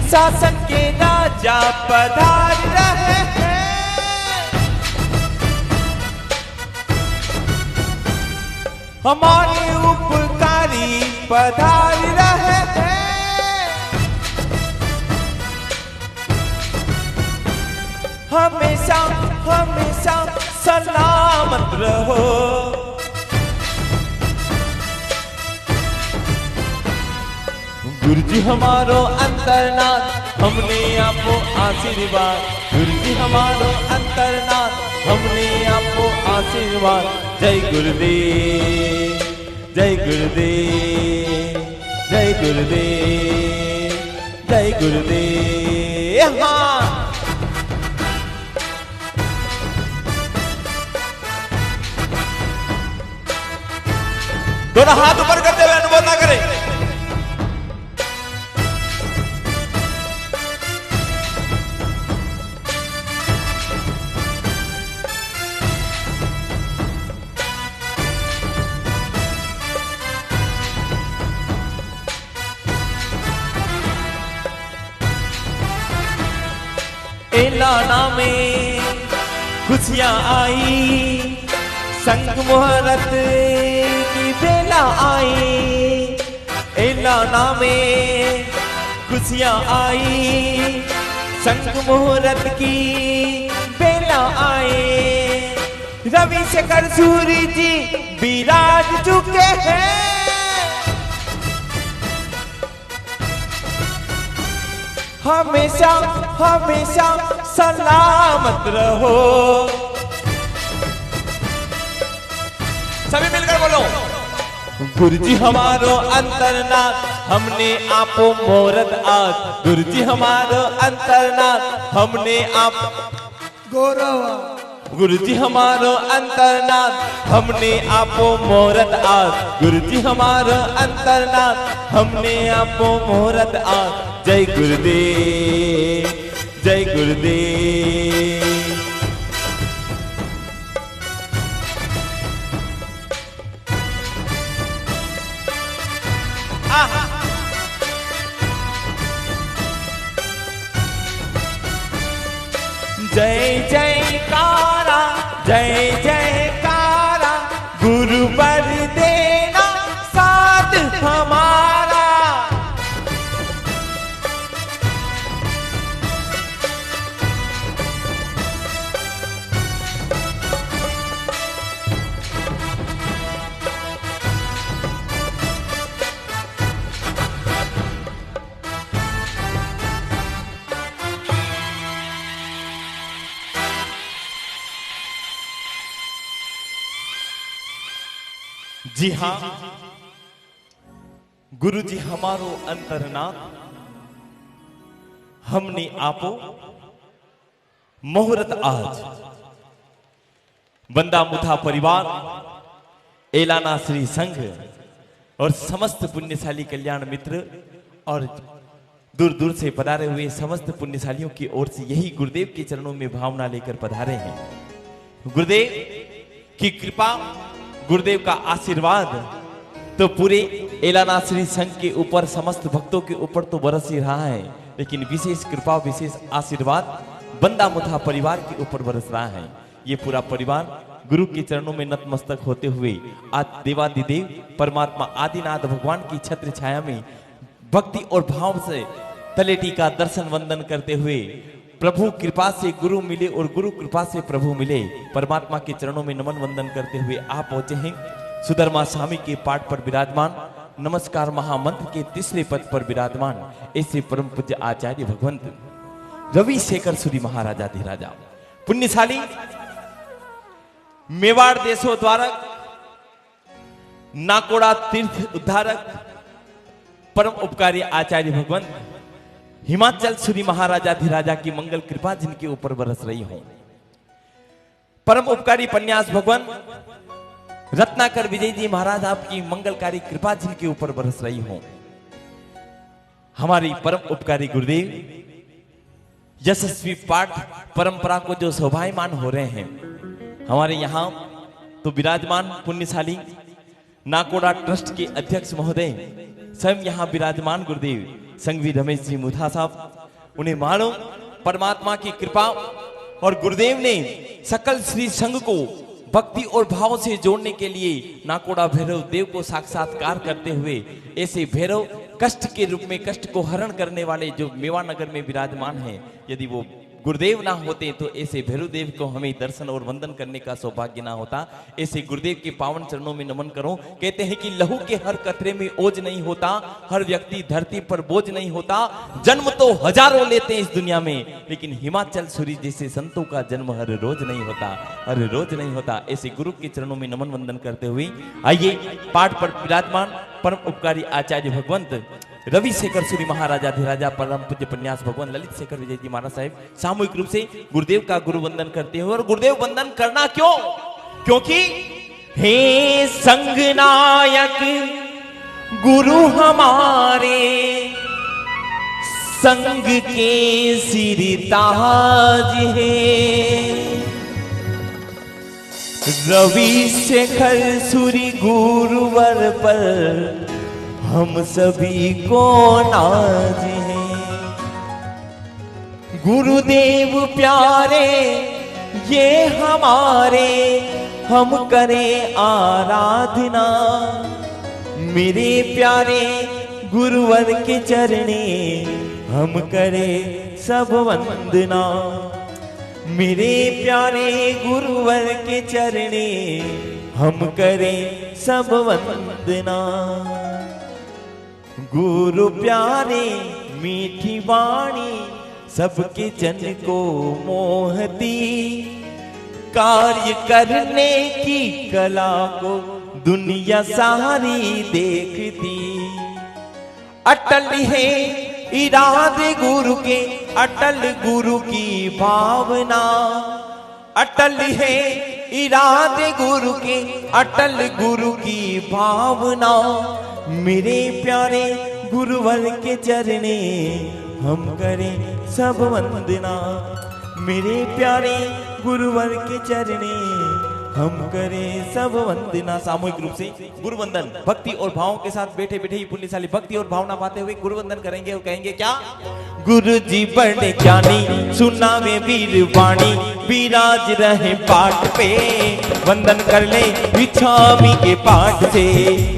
शासन के राजा पधार रहे हैं, हमारे उपकारी पधार रहे हैं। हमेशा हमेशा सलामत रहो, गुरुजी हमारो अंतरनाथ, हमने आपको आशीर्वाद। गुरुजी हमारो अंतरनाथ, हमने आपको आशीर्वाद। जय गुरुदेव, जय गुरुदेव, जय गुरुदेव, जय गुरुदेव। हाँ, दोनों हाथ ऊपर करते हुए अनुमोदन करें। एलाना में खुशियां आई, संग मुहूर्त की बेला आई। एलाना में खुशियां आई, संग मुहूर्त की बेला आई। रवि शेखर सूरी जी विराज चुके हैं, हमेशा हमेशा सलामत रहो। सभी मिलकर बोलो, गुरुजी हमारो अंतरनाथ, हमने आपो मोहरत आज। गुरुजी हमारो अंतरनाथ, हमने आप गौरव। गुरुजी हमारो अंतरनाथ, हमने आपो मोहरत आज। गुरुजी हमारो अंतरनाथ, हमने आपो मोहरत आज। जय गुरुदेव, जय गुरुदेव। जय जयकारा, जय जयकारा, गुरु वर देना साथ हमारा। जी हाँ, गुरु जी हमारो अंतरनाथ, हमने आपो मुहूर्त आज। बंदा मुथा परिवार, एलाना श्री संघ और समस्त पुण्यशाली कल्याण मित्र और दूर दूर से पधारे हुए समस्त पुण्यशालियों की ओर से यही गुरुदेव के चरणों में भावना लेकर पधारे हैं। गुरुदेव की कृपा, गुरुदेव का आशीर्वाद तो पूरे एलाना श्री संघ के ऊपर, समस्त भक्तों के ऊपर तो बरस ही रहा है, लेकिन विशेष कृपा, विशेष आशीर्वाद बंदा मुथा परिवार के ऊपर बरस रहा है। ये पूरा परिवार गुरु के चरणों में नतमस्तक होते हुए आज देवादिदेव परमात्मा आदिनाथ भगवान की छत्र छाया में भक्ति और भाव से तलेटी का दर्शन वंदन करते हुए, प्रभु कृपा से गुरु मिले और गुरु कृपा से प्रभु मिले, परमात्मा के चरणों में नमन वंदन करते हुए आप पहुंचे हैं सुधर्मा स्वामी के पाठ पर विराजमान, नमस्कार महामंत्र के तीसरे पद पर विराजमान ऐसे परम पूज्य आचार्य भगवंत रवि शेखर सूरी महाराजा धीराजा, पुण्यशाली मेवाड़ देशोद्धारक, नाकोड़ा तीर्थ उद्धारक, परम उपकारी आचार्य भगवंत हिमाचल सूरी महाराजा धीराजा की मंगल कृपा जिनके ऊपर बरस रही हो, परम उपकारी पन्यास भगवान रत्नाकर विजय जी महाराज आपकी मंगलकारी कृपा जिनके ऊपर बरस रही हो, हमारी परम उपकारी गुरुदेव यशस्वी पाठ परंपरा को जो शोभायमान हो रहे हैं, हमारे यहाँ तो विराजमान पुण्यशाली नाकोड़ा ट्रस्ट के अध्यक्ष महोदय स्वयं यहाँ विराजमान गुरुदेव संघवी रमेश जी मुथा साहब, उन्हें मानो परमात्मा की कृपा और गुरुदेव ने सकल श्री संघ को भक्ति और भाव से जोड़ने के लिए नाकोड़ा भैरव देव को साक्षात्कार करते हुए ऐसे भैरव कष्ट के रूप में कष्ट को हरण करने वाले जो मेवा नगर में विराजमान हैं, यदि वो गुरुदेव ना होते तो ऐसे भैरव देव को हमें दर्शन और वंदन करने का सौभाग्य ना होता। ऐसे गुरुदेव के पावन चरणों में नमन करो। कहते हैं कि लहू के हर कतरे में ओज नहीं होता, हर व्यक्ति धरती पर बोझ नहीं होता। जन्म तो हजारों लेते हैं इस दुनिया में, लेकिन हिमाचल सूरी जैसे संतों का जन्म हर रोज नहीं होता, हर रोज नहीं होता। ऐसे गुरु के चरणों में नमन वंदन करते हुए आइए पाठ पर विराजमान परम उपकारी आचार्य भगवंत रवि शेखर सूरी महाराजाधिराजा परम पूज्य प्रन्यास भगवान ललित शेखर विजय जी महाराज साहिब सामूहिक रूप से गुरुदेव का गुरु वंदन करते हुए। और गुरुदेव वंदन करना क्यों? क्योंकि हे संग नायक गुरु हमारे, संग के सिर ताज है। रवि शेखर सूरी गुरुवर पर हम सभी को नाज है। गुरुदेव प्यारे ये हमारे, हम करें आराधना। मेरे प्यारे गुरुवर के चरणे हम करें सब वंदना। मेरे प्यारे गुरुवर के चरणे हम करें सब वंदना। गुरु प्यारे मीठी वाणी सबके जन को मोहती। कार्य करने की कला को दुनिया सारी देखती। अटल है इरादे गुरु के, अटल गुरु की भावना। अटल है इरादे गुरु के, अटल गुरु की भावना। मेरे प्यारे गुरुवर के चरणे हम करें सब वंदना। मेरे प्यारे गुरुवर के चरणे हम करें सब वंदना। सामूहिक रूप से गुरु वंदन भक्ति और भावों के साथ बैठे बैठे ही पुण्यशाली भक्ति और भावना पाते हुए गुरु वंदन करेंगे और कहेंगे क्या? गुरु जी बड़े ज्ञानी सुनावे वीर वाणी, विराज रहे पाठ पे। वंदन कर ले इच्छामी के पाठ से,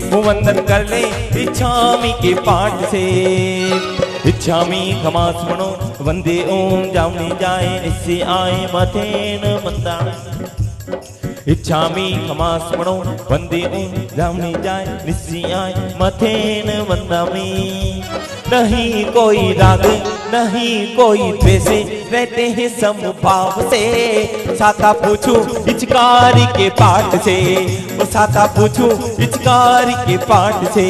वो वंदन कर ले इच्छामी के पाठ से। इच्छामी खमा सुनो वंदे ओम जामनी जाए, इससे आए मथेन मंदा। इच्छामी खमा स्मरणो वंदे ओम जामनी जाए, निश्चयाय मथेन वंदामी। नहीं कोई राग नहीं कोई द्वेषे, रहते हैं समभाव से। साथा पूछू इचकारी के पाठ से, वो साथा पूछू इचकारी के पाठ से।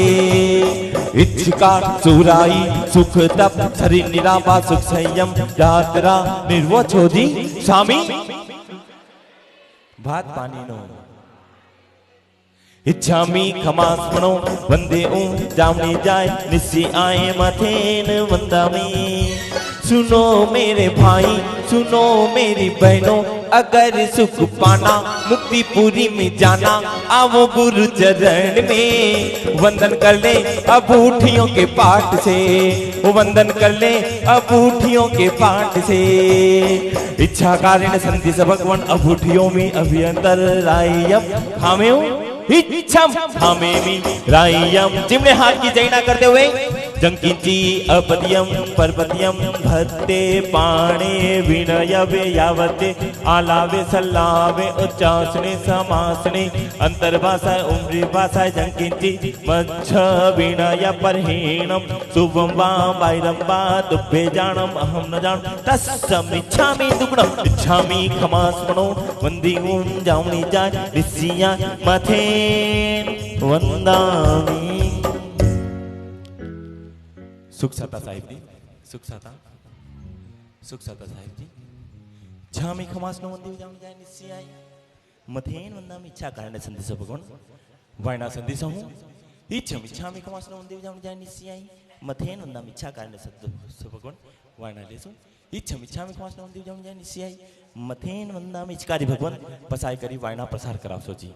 इच्छकार सुराई सुख तप शरीर निरापा सुख संयम यात्रा निर्वोचोदी स्वामी भात पानी नो। इच्छामी खमा स्मरणो वंदे ओम जामनी जाए, निश्चय आए मथेन वंदामी। सुनो मेरे भाई सुनो मेरी बहनों, अगर सुख पाना मुक्ति पूरी में जाना, आओ गुरु चरण में वंदन कर ले अबूठियों के पाठ से। वो वंदन कर ले अबूठियों के पाठ से। इच्छा कारण संधि भगवान अबूठियों में अभियंतर रायम खामे इच्छम हमें रायम। जिमने हाथ की जयना करते हुए जंकिंची अपद्यम परपद्यम भत्ते पाणे विनयवे यावते। आलावे सल्लावे उच्चासने समासने, अंतर्भाषा उम्री भाषा जंकिंची मच्छ विनय परहीणम। शुभम वा वायरम वा दुभ्ये जानम अहम न जान, तस्सम इच्छामि दुग्णम। इच्छामि खमा स्मरणो वंदे ओम जामनी जाए, निश्चया मथेन वंदामि। सुख सता साहिब जी, सुख सता साहिब जी। छामी खमास नो वंदे जाम जाय निश्चय आय मथेन वंदामि। इच्छा कारण संदेश भगवान वायना संदेश हूं इच्छा छामी खमास नो वंदे जाम जाय निश्चय आय मथेन वंदामि। इच्छा कारण संदेश भगवान वायना लेसो इच्छा छामी खमास नो वंदे जाम जाय निश्चय आय मथेन वंदामि। इचकारी भगवान पसाई करी वायना प्रसार कराव सोची।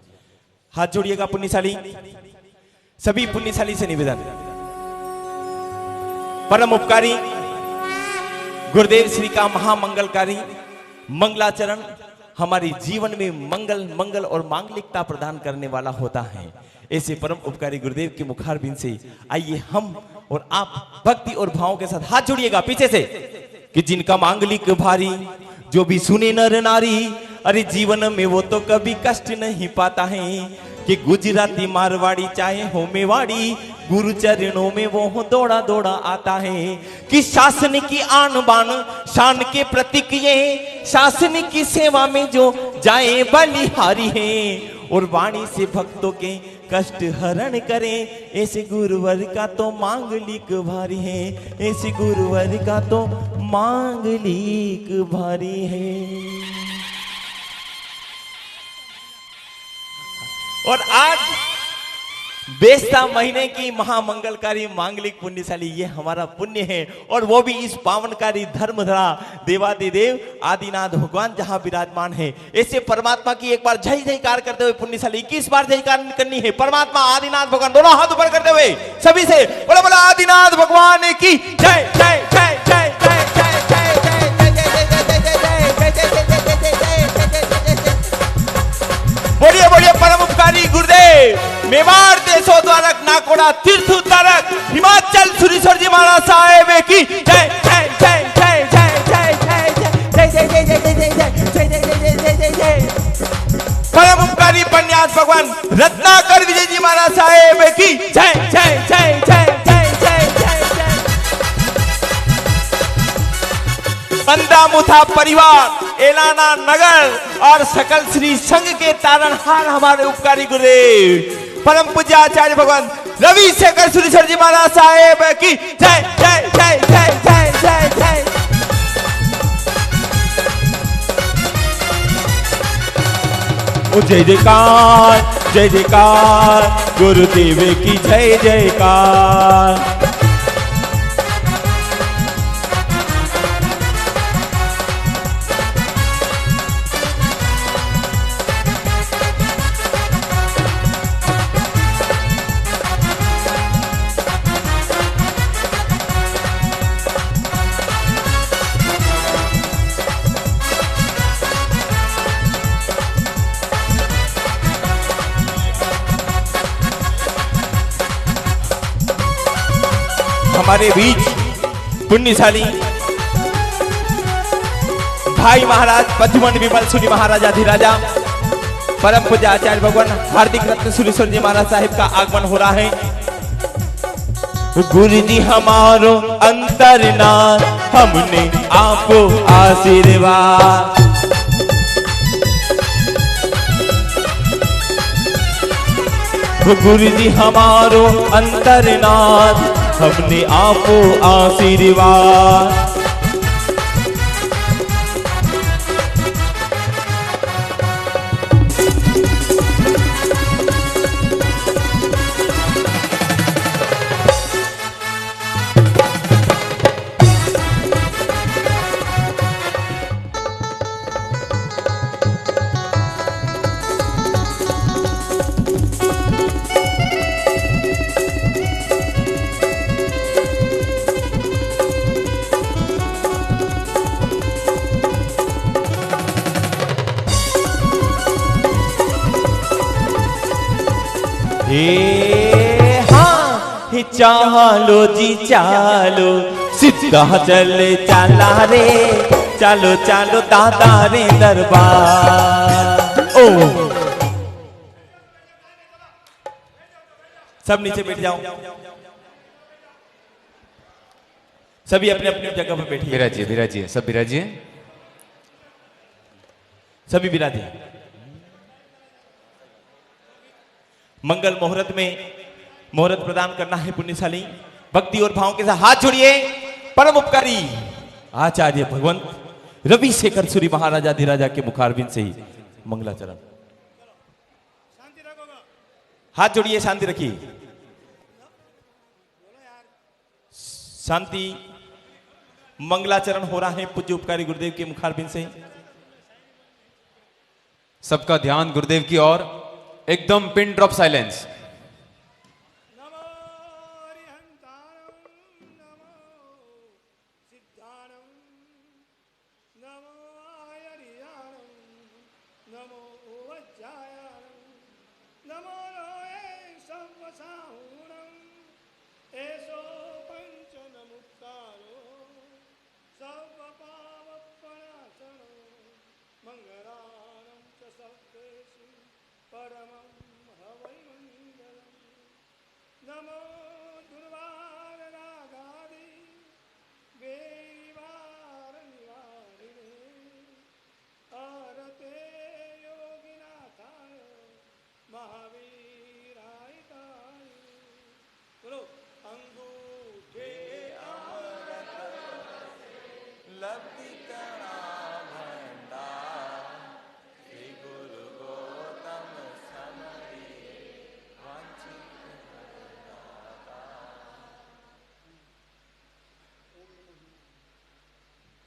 हाथ जोड़िएगा पुण्यशाली, सभी पुण्यशाली से निवेदन। परम उपकारी गुरुदेव श्री का महामंगलकारी मंगलाचरण हमारे जीवन में मंगल और मांगलिकता प्रदान करने वाला होता है। ऐसे परम उपकारी गुरुदेव के मुखारबिंद से आइए हम और आप भक्ति और भावों के साथ हाथ जोड़िएगा पीछे से कि जिनका मांगलिक भारी जो भी सुने नर नारी, अरे जीवन में वो तो कभी कष्ट नहीं पाता है कि गुजराती मारवाड़ी चाहे हो मेवाड़ी, गुरु चरणों में वो दौड़ा दौड़ा आता है कि शासन की आन बान शान के प्रतीक ये शासन की सेवा में जो जाए बलिहारी है और वाणी से भक्तों के कष्ट हरण करें। ऐसे गुरुवर का तो मांगलिक भारी है, ऐसे गुरुवर का तो मांगलिक भारी है। और आज बेस्ता महीने की महामंगलकारी मांगलिक पुण्यशाली ये हमारा पुण्य है और वो भी इस पावनकारी धर्मधरा देवादिदेव आदिनाथ भगवान जहां विराजमान है। ऐसे परमात्मा की एक बार जय जयकार करते हुए पुण्यशाली 21 बार जयकार करनी है। परमात्मा आदिनाथ भगवान दोनों हाथ ऊपर करते हुए सभी से बोला बोला आदिनाथ भगवान की जय जय जय जय जय जय जय बोलिए बोलिए परम उपकारी गुरुदेव मेवाड़ देशो द्वारक नाकोड़ा तीर्थ उद्धारक हिमाचल सुरेश्वर जी महाराज साहेब की जय जय जय जय जय जय जय जय जय जय जय जय जय जय जय जय जय परम उपकारी पन्यास भगवान रत्नाकर विजय जी महाराज साहेब की जय जय जय जय जय जय जय जय बंदा मुथा परिवार एलाना नगर और सकल श्री संघ के तारणहार हमारे उपकारी गुरुदेव परम पूज्य आचार्य भगवान रवि शेखर सुरेश्वर जी महाराज साहेब की जय जय जय जय जय जय जय ओ जय जयकार गुरुदेव की जय जयकार। हमारे बीच पुण्यशाली भाई महाराज पद्मन विमल सूरी महाराज अधिराजा परम पूज्य आचार्य भगवान हार्दिक रत्न सुरेश्वर जी महाराज साहिब का आगमन हो रहा है। गुरु जी हमारो अंतरनाथ हमने आपको आशीर्वाद, गुरु जी हमारो अंतरनाथ हमने आपको आशीर्वाद। हाँ चालो जी चालो सीधा चले चला रे चालो चालो दादा रे दरबार। ओ सब नीचे बैठ जाओ, सभी अपने अपने जगह पर बैठिए। विराजिए विराजिए सब विराजिए, सभी विराजिए। मंगल मुहूर्त में मुहूर्त प्रदान करना है पुण्यशाली भक्ति और भावों के साथ हाथ जोड़िए। परम उपकारी आचार्य भगवंत रवि शेखर सूरी महाराजा अधिराजा के मुखारबिंद से ही मंगलाचरण। हाथ जोड़िए, शांति रखिए, शांति। मंगलाचरण हो रहा है पूज्य उपकारी गुरुदेव के मुखारबिंद से। सबका ध्यान गुरुदेव की ओर, एकदम पिन ड्रॉप साइलेंस। परमं हवै मङ्गलम् नमो दुर्वाररागादि वैरिवारनिवारिणे आरते योगिनाथाय महावीराय ताय बोलो अंगूठे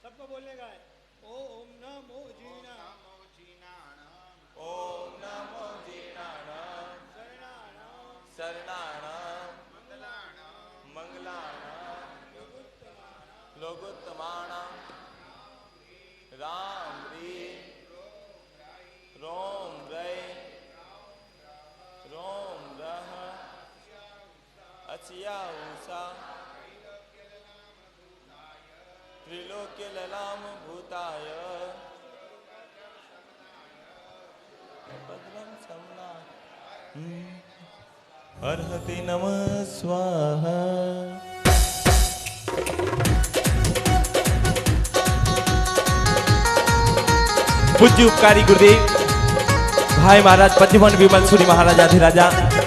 सबको बोलेगा ओम नमो जीना ओम नमो जीनाणाम शरणाणाम मंगलाणाम लोगोत्तमाणाम राम रीम रोम रै रोम रह अचिया उषा त्रिलोक्य ललाम भूताय भद्रं समना अर्हति नमः स्वाहा। पूज्य उपकारी गुरुदेव भाई महाराज पद्मन विमल सूरी महाराजाधिराजा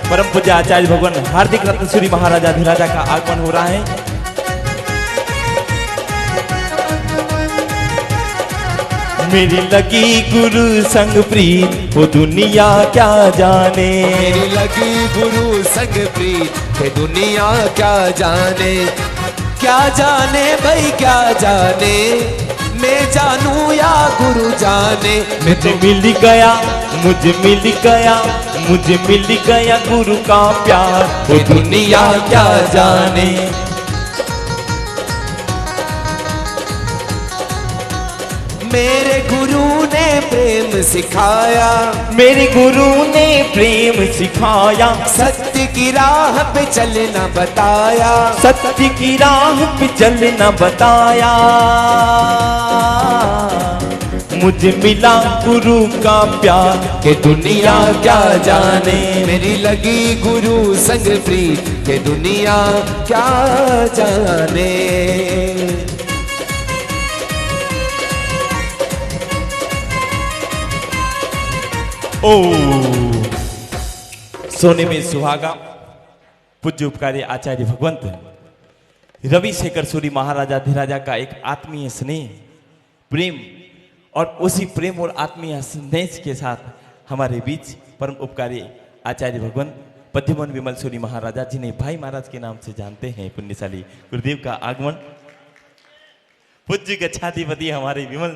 परम पूज्य आचार्य भगवान हार्दिक रत्न सूरी महाराजाधिराजा का आगमन हो रहा है। मेरी लगी गुरु संग प्रीत वो दुनिया क्या जाने। मेरी लगी गुरु संग प्रीत वो दुनिया क्या जाने भाई क्या जाने। मैं जानू या गुरु जाने। मुझे मिल गया गुरु का प्यार वो दुनिया क्या जाने। मेरे गुरु ने प्रेम सिखाया सत्य की राह पे चलना बताया मुझे मिला गुरु का प्यार के दुनिया क्या जाने। मेरी लगी गुरु संग प्रीत के दुनिया क्या जाने। ओ सोने में सुहागा पूज्य उपकारी आचार्य भगवंत रविशेखर सूरी महाराजाधिराजा का एक आत्मीय स्नेह प्रेम और उसी प्रेम और आत्मीय स्नेह के साथ हमारे बीच परम उपकारी आचार्य भगवंत पद्मन विमल सूरी महाराजा जिन्हें भाई महाराज के नाम से जानते हैं पुण्यशाली गुरुदेव का आगमन। पूज्य गच्छाधिपति हमारे विमल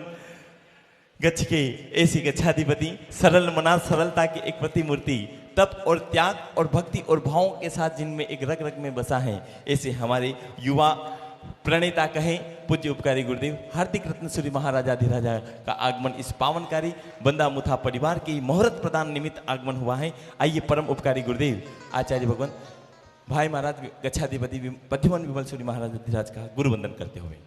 गच्छ के ऐसी गच्छाधिपति सरल मना सरलता की एक प्रतिमूर्ति तप और त्याग और भक्ति और भावों के साथ जिनमें एक रग रग में बसा है ऐसे हमारे युवा प्रणेता कहें पूज्य उपकारी गुरुदेव हार्दिक रत्न सूरी महाराजाधिराजा का आगमन इस पावनकारी बंदा मुथा परिवार के मुहूर्त प्रदान निमित्त आगमन हुआ है। आइए परम उपकारी गुरुदेव आचार्य भगवान भाई महाराज गच्छाधिपति पद्मन विमल सूरी महाराजाधिराज का गुरु वंदन करते हुए।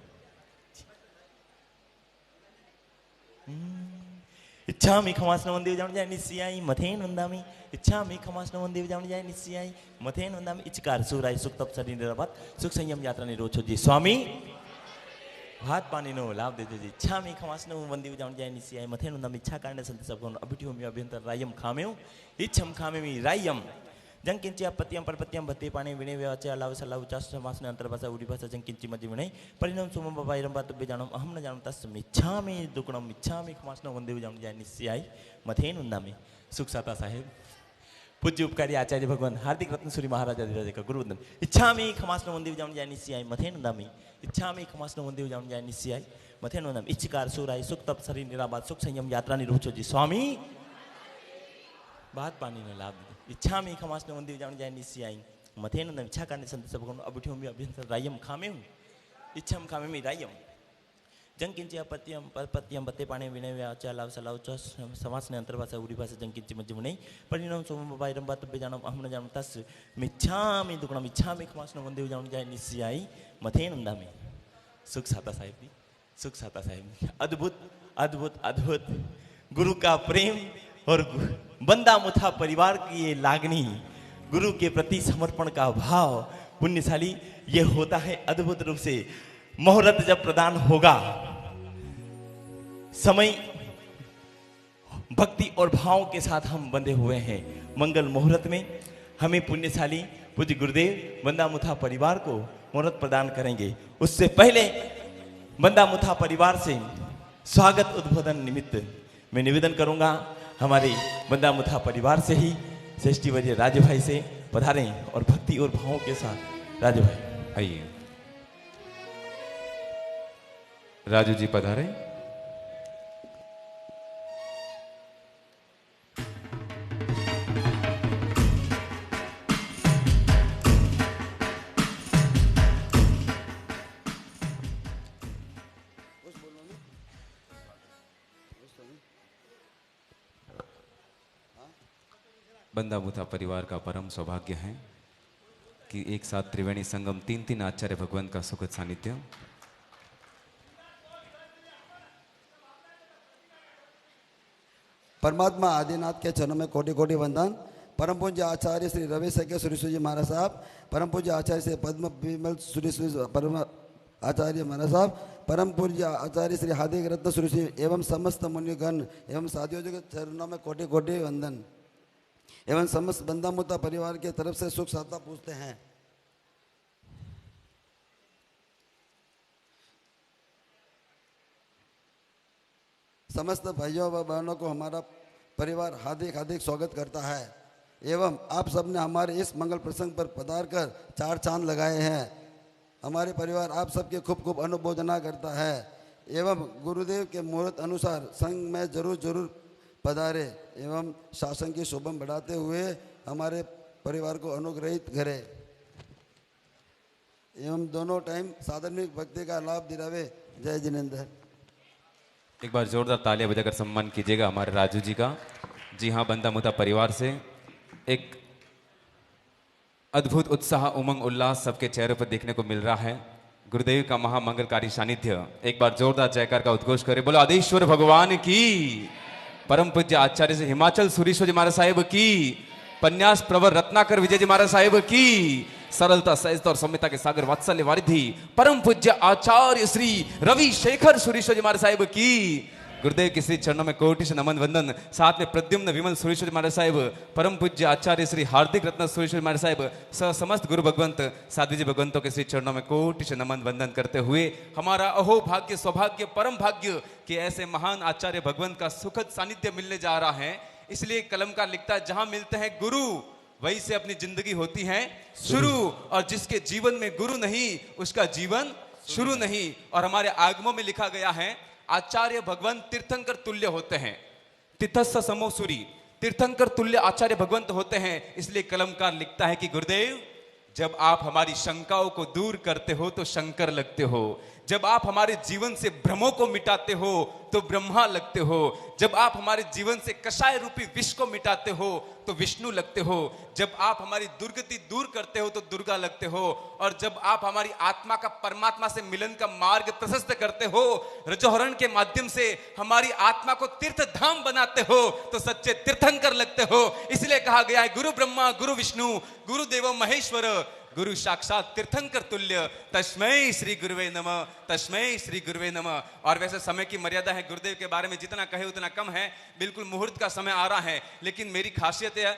इच्छा मी खमास नवन देव जान जाए निश्चयाई मथेन वंदामी इच्छा मी खमास नवन देव जान जाए निश्चयाई मथेन वंदामी इचकार सुराई सुख तप शरीर निरावत सुख संयम यात्रा निरोचो जी स्वामी भात पानी नो लाभ देते जी इच्छा मी खमास नवन वंदेव जान जाए निश्चयाई मथेन वंदामी इच्छा कारण संत सब को अभिठियो मी अभ्यंतर रायम खामेउ इच्छम खामे मी रायम जंकिंची पत्यम परपत्यम भत्ते पाणी विणे व्यवाचे अलाव सलाव चास समासने अंतर्भाषा उड़ी भाषा जंकिंची मध्य विणे परिणाम सुमम बाबाइरम बात बे जानम अहम न जानम तस् मिच्छामि दुक्कड़म मिच्छामि खमासनो वंदेव जान जाय निश्चयाई मथेन वंदामि सुख साता साहेब पूज्य उपकारी आचार्य भगवान हार्दिक रत्न सूरी महाराजाधिराज का गुरु वंदन इच्छामि खमासनो वंदेव जान जाय निश्चयाई मथेन वंदामि इच्छामि खमासनो वंदेव जान जाय निश्चयाई मथेन वंदामि इच्छकार सुराई सुख तप शरीर निराबाद सुख संयम यात्रा निरोचो जी स्वामी बात पानी ने लाभ इच्छा में खमास वंदेव जान जाए निश्चयाई मथेन न इच्छा करने संत सब गुण अभिठियो में अभ्यंतर रायम खामे इच्छम खामे में रायम जंकिंची पत्यम परपत्यम बत्ते पाणी विनय व्याचा लाव सलाव च समास ने अंतर्भाषा उड़ी भाषा जंकिंची मध्य विनय परिणाम सोम बाबाइरम बात बे जानम अहम न जानम तस् मिच्छामि दुक्कड़म इच्छामि खमास वंदेव जान जाए निश्चयाई मथेन वंदामि सुख साता साहेब अद्भुत अद्भुत अद्भुत गुरु का प्रेम और बंदा मुथा परिवार की ये लागनी, गुरु के प्रति समर्पण का भाव पुण्यशाली ये होता है अद्भुत रूप से। मुहूर्त जब प्रदान होगा, समय भक्ति और भाव के साथ हम बंधे हुए हैं। मंगल मुहूर्त में हमें पुण्यशाली पूज्य गुरुदेव बंदा मुथा परिवार को मुहूर्त प्रदान करेंगे। उससे पहले बंदा मुथा परिवार से स्वागत उद्बोधन निमित्त मैं निवेदन करूंगा, हमारे बंदा मुथा परिवार से ही श्रेष्ठी वर्य राजू भाई से पधारें और भक्ति और भावों के साथ। राजू भाई आइए, राजू जी पधारे। बंदा मुथा परिवार का परम सौभाग्य है कि एक साथ त्रिवेणी संगम 3 आचार्य भगवान का सुखद सानिध्य। परमात्मा आदिनाथ के चरणों में कोटि कोटि वंदन। परम पूज्य आचार्य श्री रवि सके सुरेश्वर जी महाराज साहब, परम पूज्य आचार्य श्री पद्म विमल सुरेश्वर परम आचार्य महाराज साहब, परम पूज्य आचार्य श्री हार्दिक रत्न सुरेश्वर एवं समस्त मुनिगण एवं साथियों के चरणों में कोटि कोटि वंदन एवं समस्त बंदा मुथा परिवार की तरफ से सुख साता पूछते हैं। समस्त भाइयों व बहनों को हमारा परिवार हार्दिक हार्दिक स्वागत करता है एवं आप सबने हमारे इस मंगल प्रसंग पर पधार कर 4 चांद लगाए हैं। हमारे परिवार आप सबके खूब खूब अनुमोदना करता है एवं गुरुदेव के मुहूर्त अनुसार संघ में जरूर पधारे एवं शासन की शोभा बढ़ाते हुए हमारे परिवार को अनुग्रहित करे एवं दोनों टाइम साधर्मिक भक्ति का लाभ दिलावे। जय जिनेंद्र। एक बार जोरदार तालियां बजाकर सम्मान कीजिएगा हमारे राजू जी का। जी हाँ, बंदा मुथा परिवार से एक अद्भुत उत्साह, उमंग, उल्लास सबके चेहरों पर देखने को मिल रहा है। गुरुदेव का महामंगलकारी सानिध्य, एक बार जोरदार जयकार का उद्घोष करें। बोलो आदेश्वर भगवान की, परम पूज्य आचार्य से हिमाचल सुरेश्वर जी महाराज साहेब की, पन्यास प्रवर रत्नाकर विजय जी महाराज साहेब की, सरलता सहजता और सौम्यता के सागर वात्सल्य वारिधि परम पूज्य आचार्य श्री रवि शेखर सुरेश्वर जी महाराज साहेब की, गुरुदेव के श्री चरणों में कोटि से नमन वंदन। साथ में प्रद्युम्न विमल सुरेश्वर जी महाराज साहेब, परम पूज्य आचार्य श्री हार्दिक रत्न सुरेश्वर जी महाराज साहेब, समस्त गुरु भगवंत साध्वी जी भगवंतों के श्री चरणों में कोटि से नमन वंदन करते हुए हमारा अहो भाग्य, सौभाग्य, परम भाग्य कि ऐसे महान आचार्य भगवंत का सुखद सानिध्य मिलने जा रहा है। इसलिए कलमकार लिखता है, जहां मिलते हैं गुरु वहीं से अपनी जिंदगी होती है शुरू, और जिसके जीवन में गुरु नहीं उसका जीवन शुरू नहीं। और हमारे आगमों में लिखा गया है, आचार्य भगवंत तीर्थंकर तुल्य होते हैं। तिथस्स समोसुरी, तीर्थंकर तुल्य आचार्य भगवंत होते हैं। इसलिए कलमकार लिखता है कि गुरुदेव, जब आप हमारी शंकाओं को दूर करते हो तो शंकर लगते हो, जब आप हमारे जीवन से भ्रमों को मिटाते हो तो ब्रह्मा लगते हो, जब आप हमारे जीवन से कषाय रूपी विष को मिटाते हो तो विष्णु लगते हो, जब आप हमारी दुर्गति दूर करते हो तो दुर्गा लगते हो, और जब आप हमारी आत्मा का परमात्मा से मिलन का मार्ग प्रशस्त करते हो, रजोहरण के माध्यम से हमारी आत्मा को तीर्थ धाम बनाते हो तो सच्चे तीर्थंकर लगते हो। इसलिए कहा गया है, गुरु ब्रह्मा गुरु विष्णु गुरु देव महेश्वर, गुरु साक्षात तीर्थंकर तुल्य, तस्मै श्री गुरुवे नमः, तस्मै श्री गुरुवे नमः। और वैसे समय की मर्यादा है, गुरुदेव के बारे में जितना कहे उतना कम है। बिल्कुल मुहूर्त का समय आ रहा है, लेकिन मेरी खासियत है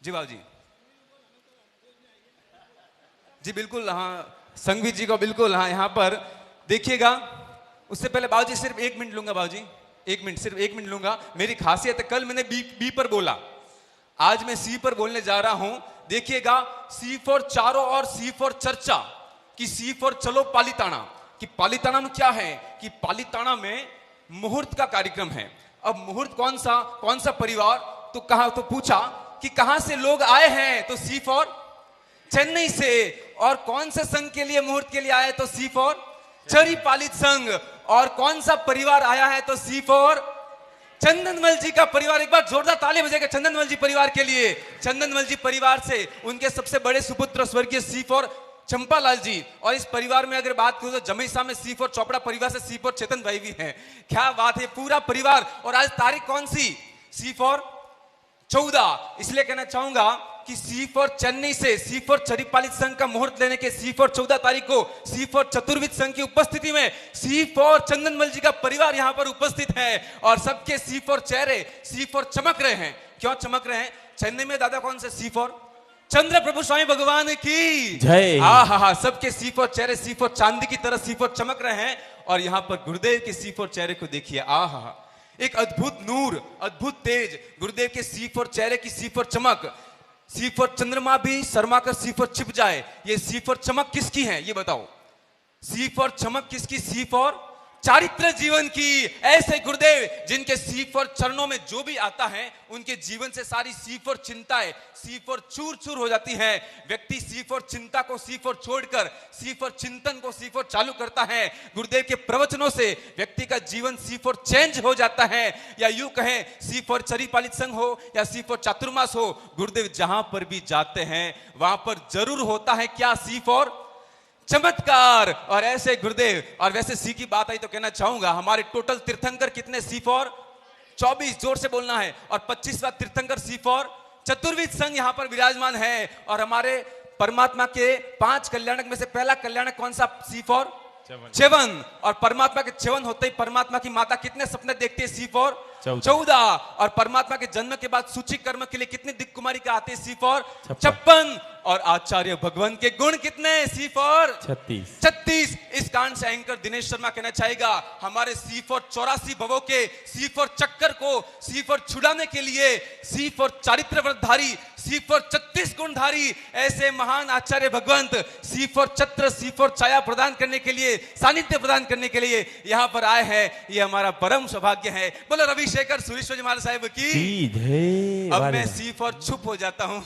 जी बाबू जी बिल्कुल, हाँ संघवी जी को बिल्कुल, हाँ यहाँ पर देखिएगा। उससे पहले बाबूजी सिर्फ 1 मिनट लूंगा, बाबूजी 1 मिनट, सिर्फ 1 मिनट लूंगा। मेरी खासियत है, कल मैंने बी पर बोला, आज मैं सी पर बोलने जा रहा हूं। देखिएगा, सी फॉर चारों और सी फॉर चर्चा, कि सी फॉर चलो पालीताना, कि पालीताना में क्या है, कि पालीताना में मुहूर्त का कार्यक्रम है। अब मुहूर्त कौन सा परिवार, तो कहा, तो पूछा कि कहां से लोग आए हैं, तो सी फॉर चेन्नई से। और कौन से संघ के लिए मुहूर्त के लिए आए, तो सी फॉर चरी पालित संघ। और कौन सा परिवार आया है, तो सी फॉर चंदनमल जी का परिवार। एक बार जोरदार ताली बजाएगा चंदनमल जी परिवार के लिए। चंदनमल जी परिवार से उनके सबसे बड़े सुपुत्र स्वर्गीय सी फॉर चंपालाल जी। और इस परिवार में अगर बात करूं तो जमैसा में C4 चोपड़ा परिवार से C4 चेतन भाई भी हैं। क्या बात है, पूरा परिवार। और आज तारीख कौन सी? C4 14। इसलिए कहना चाहूंगा कि C4 चेन्नई से C4 चरिपालित संघ का मुहूर्त लेने के C4 14 तारीख को C4 चतुर्विद संघ की उपस्थिति में C4 चंदनमल जी का परिवार यहां पर उपस्थित है और सबके C4 चेहरे C4 चमक रहे हैं। क्यों चमक रहे हैं? चेन्नई में दादा कौन से C4 चंद्र प्रभु स्वामी भगवान की जय। हा सबके C4 चेहरे C4 चांदी की तरह C4 चमक रहे हैं। और यहां पर गुरुदेव के C4 चेहरे को देखिए, एक अद्भुत नूर, अद्भुत तेज, गुरुदेव के C4 चेहरे की C4 चमक। C4 चंद्रमा भी शर्मा कर C4 छिप जाए, ये C4 चमक किसकी है ये बताओ? C4 चमक किसकी? C4 चारित्र जीवन की। ऐसे गुरुदेव जिनके C4 चरणों में जो भी आता है उनके जीवन से सारी C4 चिंताएं C4 चूर चूर हो जाती है। व्यक्ति C4 चिंता को C4 छोड़कर C4 चिंतन को C4 चालू करता है। गुरुदेव के प्रवचनों से व्यक्ति का जीवन C4 चेंज हो जाता है। या यूं कहें C4 चरिपालित संघ हो या C4 चातुर्मास हो, गुरुदेव जहां पर भी जाते हैं वहां पर जरूर होता है क्या? C4 चमत्कार। और ऐसे गुरुदेव, और वैसे सी की बात आई तो कहना चाहूंगा हमारे टोटल तीर्थंकर कितने? C4 24, जोर से बोलना है। और 25वां तीर्थंकर C4 चतुर्विद संघ यहां पर विराजमान है। और हमारे परमात्मा के 5 कल्याणक में से पहला कल्याणक कौन सा? C4 च्यवन। और परमात्मा के च्यवन होते ही परमात्मा की माता कितने सपने देखती है? C4 14। और परमात्मा के जन्म के बाद सूची कर्म के लिए कितनी दिक् कुमारी का आते हैं? C4 56। और आचार्य भगवान के गुण कितने? C4 36। इस कारण से एंकर दिनेश शर्मा कहना चाहेगा हमारे C4 84 भवों के C4 चक्कर को C4 छुड़ाने के लिए C4 चारित्र व्रतधारी C4 36 गुणधारी ऐसे महान आचार्य भगवंत C4 छत्र C4 छाया प्रदान करने के लिए, सानिध्य प्रदान करने के लिए यहां पर आए हैं। ये हमारा परम सौभाग्य है। बोलो रविशेखर सुरेश्वर जी महाराज साहिब की। अब मैं C4 चुप हो जाता हूं,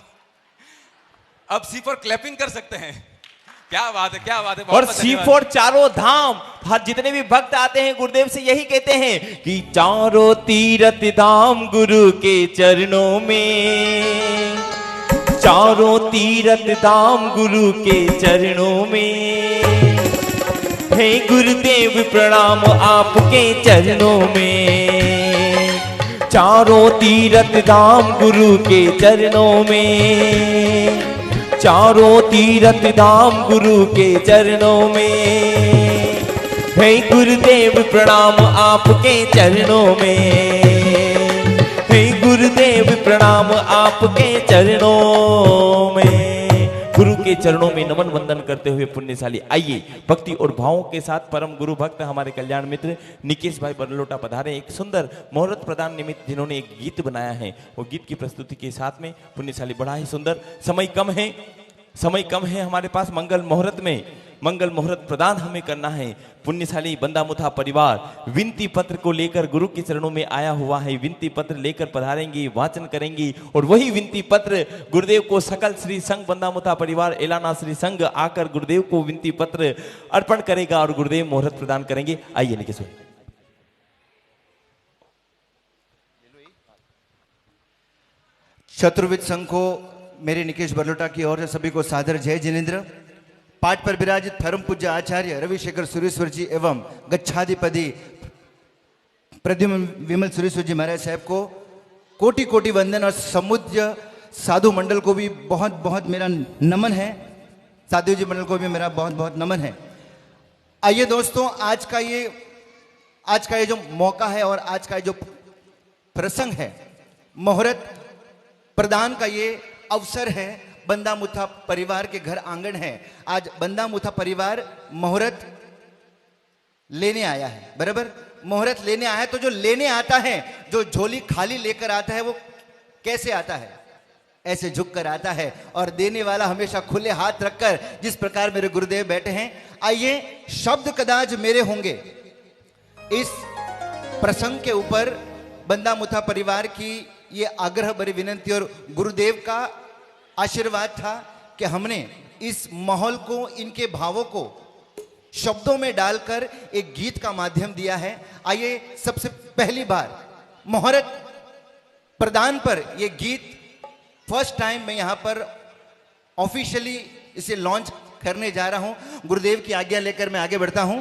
अब C4 क्लैपिंग कर सकते हैं। क्या बात है, क्या बात है। और C4 चारों धाम, हर जितने भी भक्त आते हैं गुरुदेव से यही कहते हैं कि चारों तीर्थ धाम गुरु के चरणों में, चारों तीर्थ धाम गुरु के चरणों में, हे गुरुदेव प्रणाम आपके चरणों में, चारों तीर्थ धाम गुरु के चरणों में, चारों तीर्थ धाम गुरु के चरणों में, हे गुरुदेव प्रणाम आपके चरणों में, हे गुरुदेव प्रणाम आपके चरणों में। गुरु के चरणों में नमन वंदन करते हुए पुण्यशाली आइए भक्ति और भावों के साथ परम गुरु भक्त हमारे कल्याण मित्र निकेश भाई बरलोटा पधारे एक सुंदर मुहूर्त प्रदान निमित्त जिन्होंने एक गीत बनाया है, वो गीत की प्रस्तुति के साथ में पुण्यशाली बड़ा ही सुंदर। समय कम है हमारे पास। मंगल मुहूर्त प्रदान हमें करना है। पुण्यशाली बंदामुथा परिवार विनती पत्र को लेकर गुरु के चरणों में आया हुआ है। विनती पत्र लेकर पधारेंगी, वाचन करेंगी और वही विनती पत्र गुरुदेव को सकल श्री संघ बंदामुथा परिवार एलाना श्री संघ आकर गुरुदेव को विनती पत्र अर्पण करेगा और गुरुदेव मुहूर्त प्रदान करेंगे। आइए निकेश। चतुर्विद संघ को मेरे निकेश बरलोटा की ओर से सभी को सादर जय जिनेन्द्र। पाठ पर विराजित परम पूज्य आचार्य रविशेखर सुरेश्वर जी एवं गच्छाधिपति प्रद्युम्न विमल सुरेश्वर जी महाराज साहब को कोटि कोटि वंदन और समुद्र साधु मंडल को भी बहुत बहुत मेरा नमन है। साधु जी मंडल को भी मेरा बहुत बहुत नमन है। आइए दोस्तों, आज का ये जो मौका है और आज का ये जो प्रसंग है, मुहूर्त प्रदान का ये अवसर है। बंदामुथा परिवार के घर आंगन है। आज बंदामुथा परिवार मुहूर्त लेने आया है, बराबर। मुहूर्त लेने आया है तो जो लेने आता है, जो झोली खाली लेकर आता है, वो कैसे आता है? ऐसे झुक कर आता है। और देने वाला हमेशा खुले हाथ रखकर, जिस प्रकार मेरे गुरुदेव बैठे हैं। आइए, शब्द कदाच मेरे होंगे इस प्रसंग के ऊपर। बंदामुथा परिवार की ये आग्रह भरी विनंती और गुरुदेव का आशीर्वाद था कि हमने इस माहौल को, इनके भावों को शब्दों में डालकर एक गीत का माध्यम दिया है। आइए, सबसे पहली बार मुहूर्त प्रदान पर यह गीत फर्स्ट टाइम मैं यहां पर ऑफिशियली इसे लॉन्च करने जा रहा हूं। गुरुदेव की आज्ञा लेकर मैं आगे बढ़ता हूं।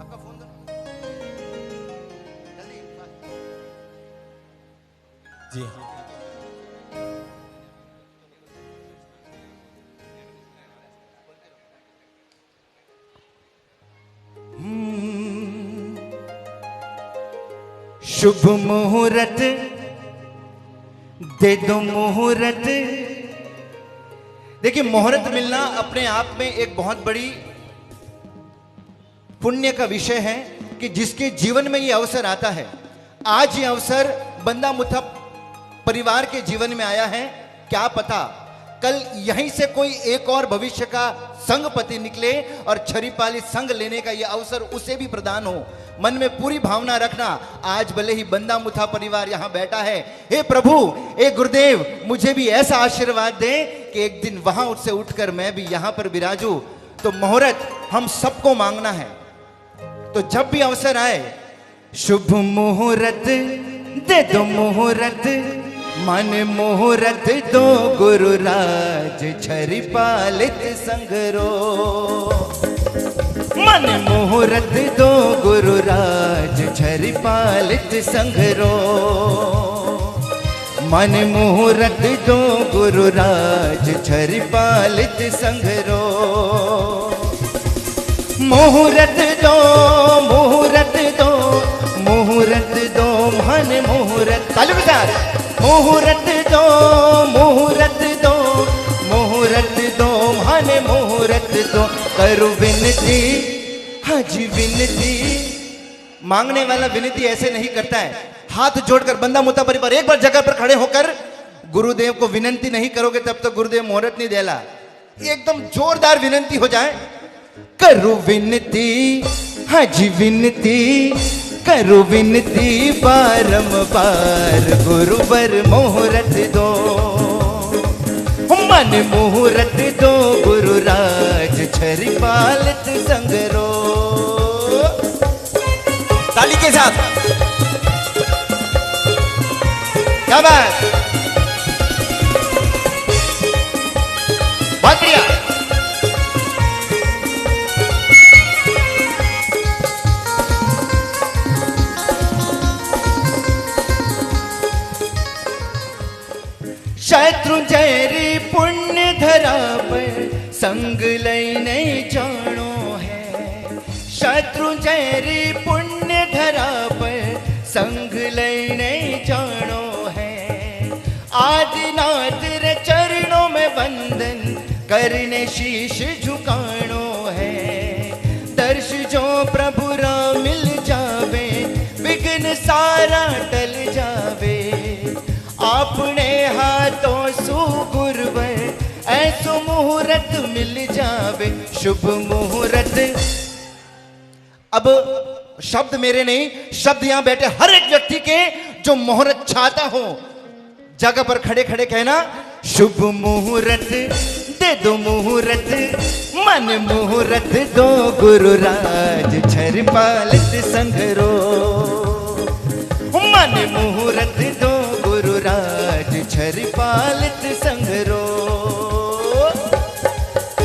आपका फोन दो। जी हाँ। शुभ मुहूर्त दे दो मुहूर्त। देखिए, मुहूर्त मिलना अपने आप में एक बहुत बड़ी पुण्य का विषय है कि जिसके जीवन में यह अवसर आता है। आज ये अवसर बंदा मुथा परिवार के जीवन में आया है। क्या पता कल यहीं से कोई एक और भविष्य का संगपति निकले और छरीपाली संग लेने का यह अवसर उसे भी प्रदान हो। मन में पूरी भावना रखना, आज भले ही बंदा मुथा परिवार यहां बैठा है, हे प्रभु, हे गुरुदेव, मुझे भी ऐसा आशीर्वाद दे कि एक दिन वहां से उठकर मैं भी यहां पर विराजूं। तो मुहूर्त हम सबको मांगना है। तो जब भी अवसर आए, शुभ मुहूर्त दे दो मुहूर्त, मन मुहूर्त दो गुरुराज छरी पालित संगरो। मन मुहूर्त दो गुरुराज छरी पालित संगरो। मन मुहूर्त दो गुरुराज छरी पालित संगरो। मुहूर्त दो मुहूर्त दो मुहूर्त दो, मन मुहूर्त, ताली बजा। मुहूर्त दो मुहूर्त दो मुहूर्त दो, मन मुहूर्त दो, करो विनती, हाजी विनती। मांगने वाला विनती ऐसे नहीं करता है। हाथ जोड़कर बंदा मुता परिवार एक बार जगह पर खड़े होकर गुरुदेव को विनती नहीं करोगे तब तक गुरुदेव मुहूर्त नहीं देला। एकदम जोरदार विनती हो जाए, करो विनती, हाजी विनती, करो विनती बारंबार, गुरुवर मुहूर्त दो। मन मुहूर्त दो गुरुराज छरी पालित संगरो। ताली के साथ, क्या बात, बहुत बढ़िया। शत्रु जयरी पुण्य धरा पर संग लईने जानो है। शत्रु जयरी पुण्य धरा पर संग लईने जानो है। आदिनाथ रे चरणों में वंदन करने शीश झुकानो है। दर्श जो प्रभु राम मिल जावे, विघ्न सारा टल जावे। अपने हाथों सु गुरुवर ऐसो मुहूर्त मिल जावे, शुभ मुहूर्त। अब शब्द मेरे नहीं, शब्द यहां बैठे हर एक व्यक्ति के जो मुहूर्त चाहता हो, जगह पर खड़े खड़े कहना, शुभ मुहूर्त दे दो मुहूर्त, मन मुहूर्त दो गुरुराज छरी पालित संगरो। मन मुहूर्त दो गुरुराज छरी पालित संगरो।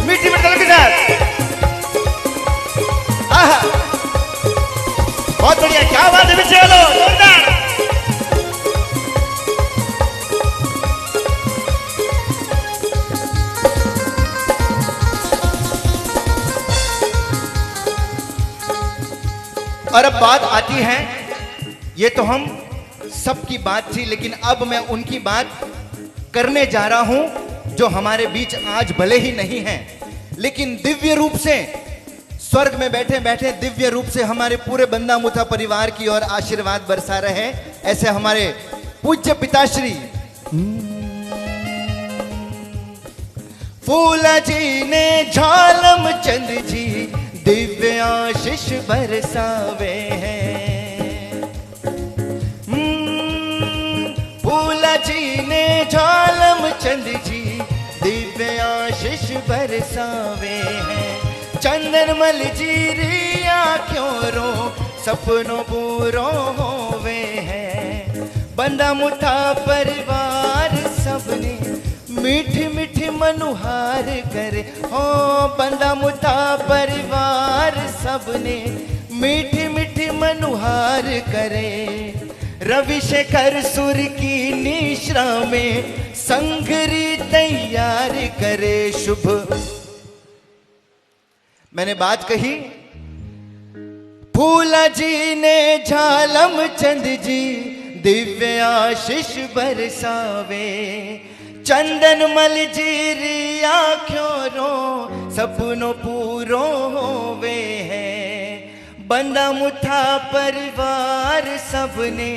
मीठी मीठी के साथ, आहा, बहुत बढ़िया, क्या बात है बच्चे वालों, जोरदार। और अब बात आती है, ये तो हम सबकी बात थी, लेकिन अब मैं उनकी बात करने जा रहा हूं जो हमारे बीच आज भले ही नहीं हैं, लेकिन दिव्य रूप से स्वर्ग में बैठे बैठे दिव्य रूप से हमारे पूरे बंदा मुथा परिवार की ओर आशीर्वाद बरसा रहे हैं। ऐसे हमारे पूज्य पिताश्री फूला जी ने झालम चंद जी दिव्य आशीष बरसावे हैं। फूला जी ने झालम चंद जी दिव्य आशीष बरसावे हैं। चंदनमल जी री आँखों रो सपनों पूरो होवे हैं। बंदा मुठा परिवार सबने मीठी मीठी मनुहार करे। हो बंदा मुता परिवार सबने मीठी मीठी मनुहार करे। रविशेखर सुर की निश्रा में संगरी तैयार करे। शुभ मैंने बात कही, फूला जी ने झालम चंद जी दिव्य आशीष बरसावे। चंदन मल जी री आँखों रो सपनों पूरो होवे है। बंदा मुठा परिवार सबने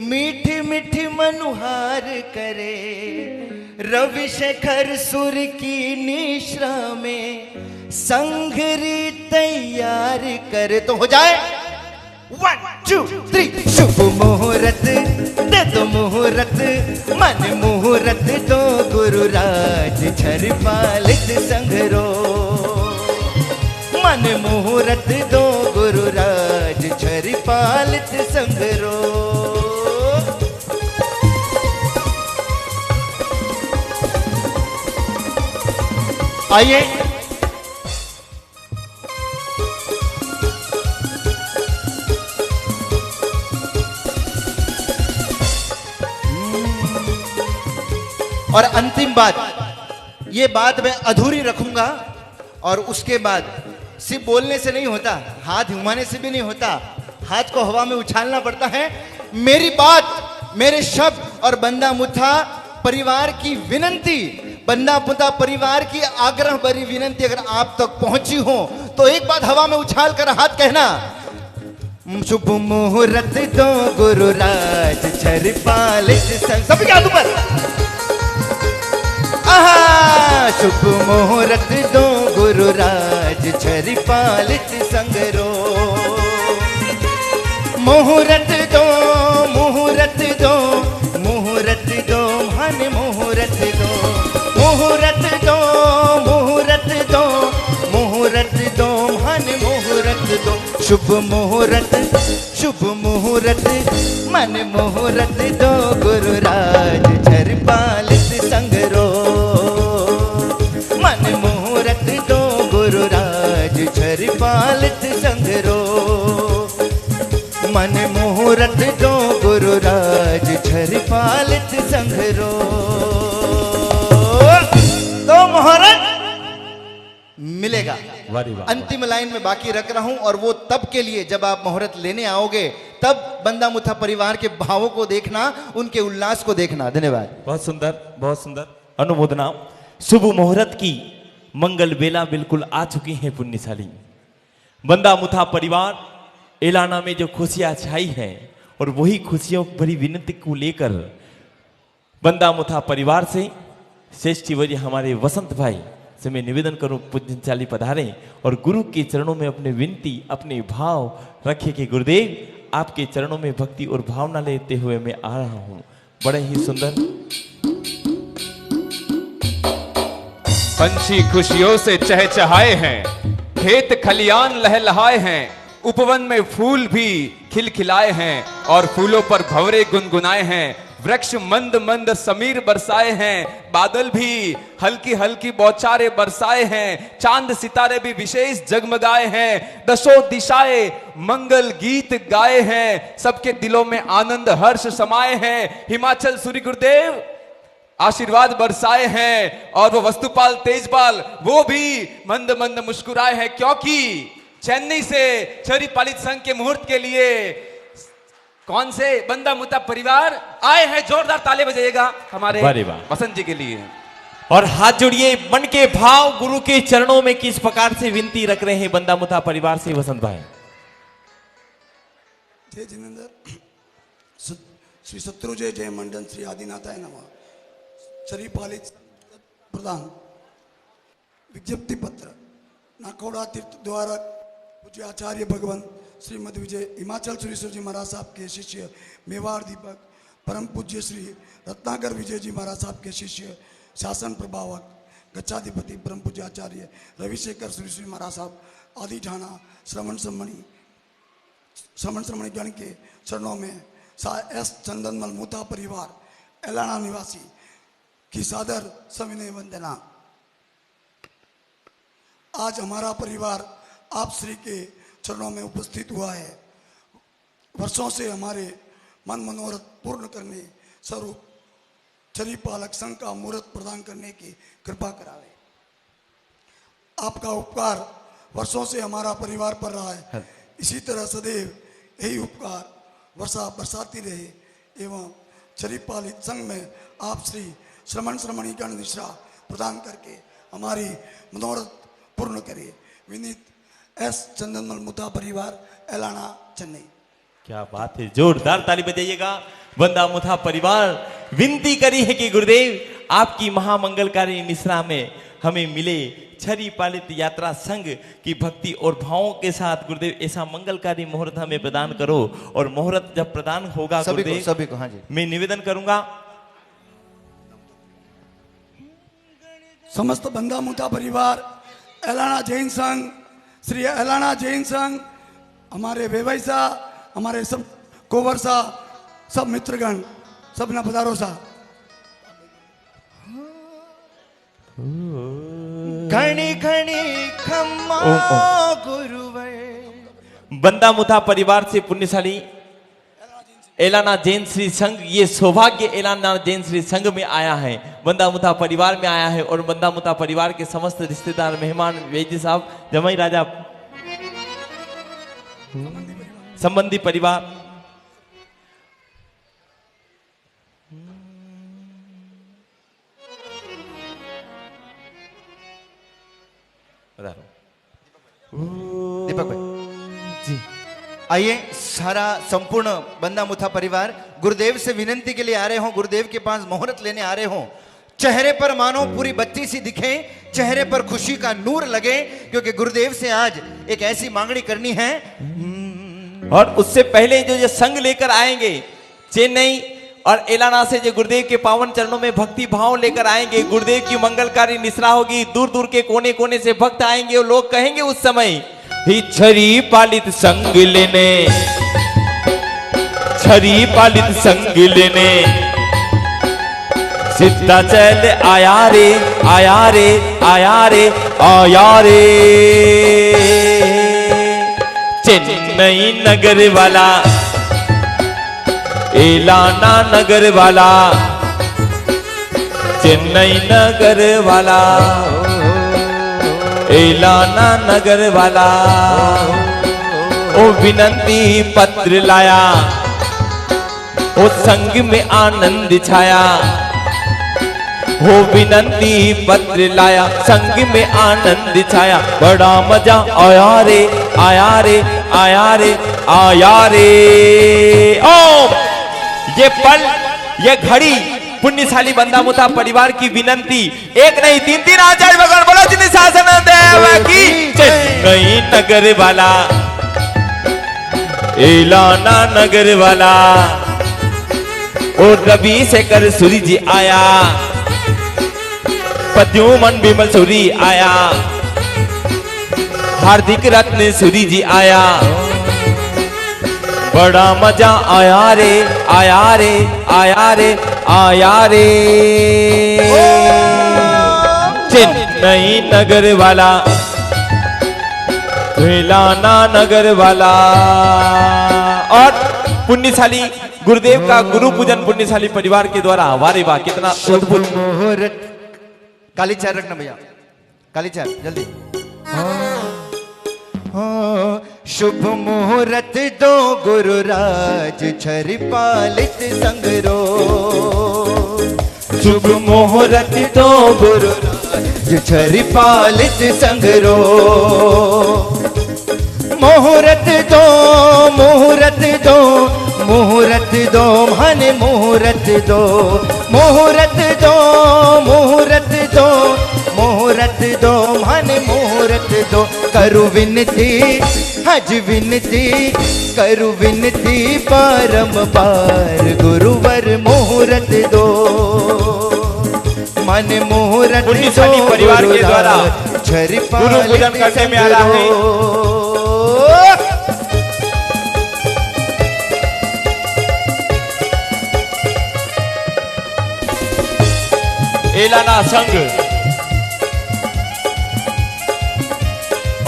मीठी मीठी मनुहार करे। रविशेखर सुर की निश्रा में संगरी तैयार करे। तो हो जाए 1 2 3। शुभ मुहूर्त दे दो मुहूर्त, मन मुहूर्त दो गुरुराज छर पालित संघरो। मन मुहूर्त दो गुरुराज छर पालित संघरो। आइए और अंतिम बात, ये बात मैं अधूरी रखूंगा और उसके बाद सिर्फ बोलने से नहीं होता, हाथ घुमाने से भी नहीं होता, हाथ को हवा में उछालना पड़ता है। मेरी बात, मेरे शब्द और बंदा मुथा परिवार की विनंती, बंदा मुथा परिवार की आग्रह भरी विनंती अगर आप तक पहुंची हो तो एक बात हवा में उछाल कर हाथ कहना, शुभ मुहूर्त दो गुरुराज छर पालित संग। सबके हाथ ऊपर। शुभ मुहूर्त दो गुरुराज छर पालित संगरो। मुहूर्त दो मुहूर्त दो मुहूर्त दो मन मुहूर्त दो। मुहूर्त दो मुहूर्त दो मुहूर्त दो मन मुहूर्त दो। शुभ मुहूर्त मन मुहूर्त दो गुरुराज छर पालित संगरो। मन मुहूर्त दो गुरुराज छर पालित संगरो। मन मुहूर्त दो गुरुराज छर पालित संगरो। तो मुहूर्त मिलेगा। अंतिम लाइन में बाकी रख रहा हूं और वो तब के लिए जब आप मुहूर्त लेने आओगे, तब बंदा मुथा परिवार के भावों को देखना, उनके उल्लास को देखना। धन्यवाद। बहुत सुंदर, बहुत सुंदर अनुमोदना। शुभ मुहूर्त की मंगल बेला बिल्कुल आ चुकी है पुण्यशाली। बंदा मुथा परिवार एलाना में जो खुशियां छाई है और वही खुशियों भरी विनती को लेकर बंदा मुथा परिवार से श्रेष्ठ वर्य हमारे वसंत भाई से मैं निवेदन करूं पुण्यशाली पधारे और गुरु के चरणों में अपने विनती, अपने भाव रखे कि गुरुदेव आपके चरणों में भक्ति और भावना लेते हुए मैं आ रहा हूं। बड़े ही सुंदर पंछी खुशियों से चहचहाए हैं, खेत खलियान लहलहाए हैं, उपवन में फूल भी खिलखिलाए हैं और फूलों पर भंवरे गुनगुनाए हैं। वृक्ष मंद मंद समीर बरसाए हैं, बादल भी हल्की हल्की बौछारें बरसाए हैं, चांद सितारे भी विशेष जगमगाए हैं, दसों दिशाएं मंगल गीत गाए हैं, सबके दिलों में आनंद हर्ष समाये हैं। हिमाचल सूर्य गुरुदेव आशीर्वाद बरसाए हैं और वो वस्तुपाल तेजपाल वो भी मंद मंद मुस्कुराए हैं, क्योंकि चेन्नई से छरी पालित संघ के मुहूर्त के लिए कौन से बंदा मुता परिवार आए हैं। जोरदार ताले बजाइएगा हमारे वसंत जी के लिए और हाथ जोड़िए। मन के भाव गुरु के चरणों में किस प्रकार से विनती रख रहे हैं बंदा मुता परिवार से वसंत भाई। जय जिनेंद्र, श्री शत्रुजय जय मंडन श्री आदिनाथाय नमः। शरीपालित प्रधान विज्ञप्ति पत्र नाकोड़ा तीर्थ द्वारा पूज्य आचार्य भगवान श्रीमद विजय हिमाचल सुरेश्वर जी महाराज साहब के शिष्य मेवाड़ दीपक परम पूज्य श्री रत्नाकर विजय जी महाराज साहब के शिष्य शासन प्रभावक गच्छाधिपति परम पूज्य आचार्य रविशेखर सुरेश्वर महाराज साहब आदि ढाना श्रवण श्रमणी गण के चरणों में एस चंदनमल मुता परिवार एलाना निवासी की सादर सविनय वंदना। आज हमारा परिवार आप श्री के चरणों में उपस्थित हुआ है। वर्षों से हमारे मन मनोरथ पूर्ण करने स्वरूप छरी पालक संघ का मुहूर्त प्रदान करने की कृपा करावे। आपका उपकार वर्षों से हमारा परिवार पर रहा है। इसी तरह सदैव यही उपकार वर्षा बरसाती रहे एवं छरी पालित संघ में आप श्री श्रमण श्रमणीकरण निश्रा प्रदान करके हमारी मनोरथ पूर्ण करे। विनीत एस चंदनमल मुता परिवार एलाना चेन्नई। क्या बात है, जोरदार ताली बजाइएगा। बंदा मुथा परिवार विनती करी है कि गुरुदेव आपकी महामंगलकारी निश्रा में हमें मिले छरी पालित यात्रा संघ की भक्ति और भावों के साथ गुरुदेव ऐसा मंगलकारी मुहूर्त हमें प्रदान करो। और मुहूर्त जब प्रदान होगा गुरुदेव सभी को हाँ जी मैं निवेदन करूंगा समस्त बंदा मुता परिवार एलाना जैन संघ, श्री एलाना जैन संघ, हमारे वेवैसा, हमारे सब कोवरसा, सब मित्रगण, सब न पधारो सा। घणी घणी खम्मा गुरुवर। बंदा मुथा परिवार से पुण्यशाली एलाना जैन श्री संघ, ये सौभाग्य एलाना जैन श्री संघ में आया है, बंदा मुथा परिवार में आया है। और बंदा मुथा परिवार के समस्त रिश्तेदार मेहमान वैद्य साहब, जमाई राजा, संबंधी परिवार, दीपक भाई जी आइए। सारा संपूर्ण बंदा मुथा परिवार गुरुदेव से विनंती के लिए आ रहे हो, गुरुदेव के पास मुहूर्त लेने आ रहे हो। चेहरे पर मानो पूरी बत्ती सी दिखे, चेहरे पर खुशी का नूर लगे, क्योंकि गुरुदेव से आज एक ऐसी मांगनी करनी है। और उससे पहले जो ये संघ लेकर आएंगे चेन्नई और एलाना से, जो गुरुदेव के पावन चरणों में भक्ति भाव लेकर आएंगे, गुरुदेव की मंगलकारी निश्रा होगी। दूर दूर के कोने कोने से भक्त आएंगे और लोग कहेंगे उस समय ही छरी पालित संग लेने, छरी पालित संग लेने सीता चल आया रे, आया रे, आया रे, आया रे। चेन्नई नगर वाला, एलाना नगर वाला, चेन्नई नगर वाला, एलाना नगर वाला, ओ विनंती पत्र लाया, ओ संग में आनंद छाया, हो विनंती पत्र लाया, संग में आनंद छाया, बड़ा मजा आया रे, आया रे, आया रे, आया रे। ओम ये पल, ये घड़ी पुण्यशाली बंदा मुथा परिवार की विनंती, एक नहीं तीन तीन आचार्य भगवान बोलो जिन्हें शासन देव की। चेन्नई नगर वाला, एलाना नगर वाला, और रवि शेखर सूरी जी आया, प्रद्युमन विमल सूरी आया, हार्दिक रत्न सूरी जी आया, बड़ा मजा आया रे, आया रे, आया रे, आया रे। चेन्नई नगर वाला, एलाना नगर वाला। और पुण्यशाली गुरुदेव का गुरु पूजन पुण्यशाली परिवार के द्वारा, वारे वाह कितना अद्भुत मुहूर्त। काली चाय रखना भैया, काली चाय जल्दी। शुभ मुहूर्त दो गुरुराज छरी पालित संगरो, शुभ मुहूर्त दो गुरुराज छरी पालित संगरो। मुहूर्त दो, मुहूर्त दो, मुहूर्त दो, मन मुहूर्त दो, मुहूर्त दो, मुहूर्त दो, मुहूर्त दो, मन मुहूर्त दो। करु विनती, हज विनती, करु विनती बारंबार, गुरुवर मुहूर्त दो, मन मुहूर्त पुण्यशाली परिवार के द्वारा छरी गुरु पूजन करने में आ रहा है। एलाना संघ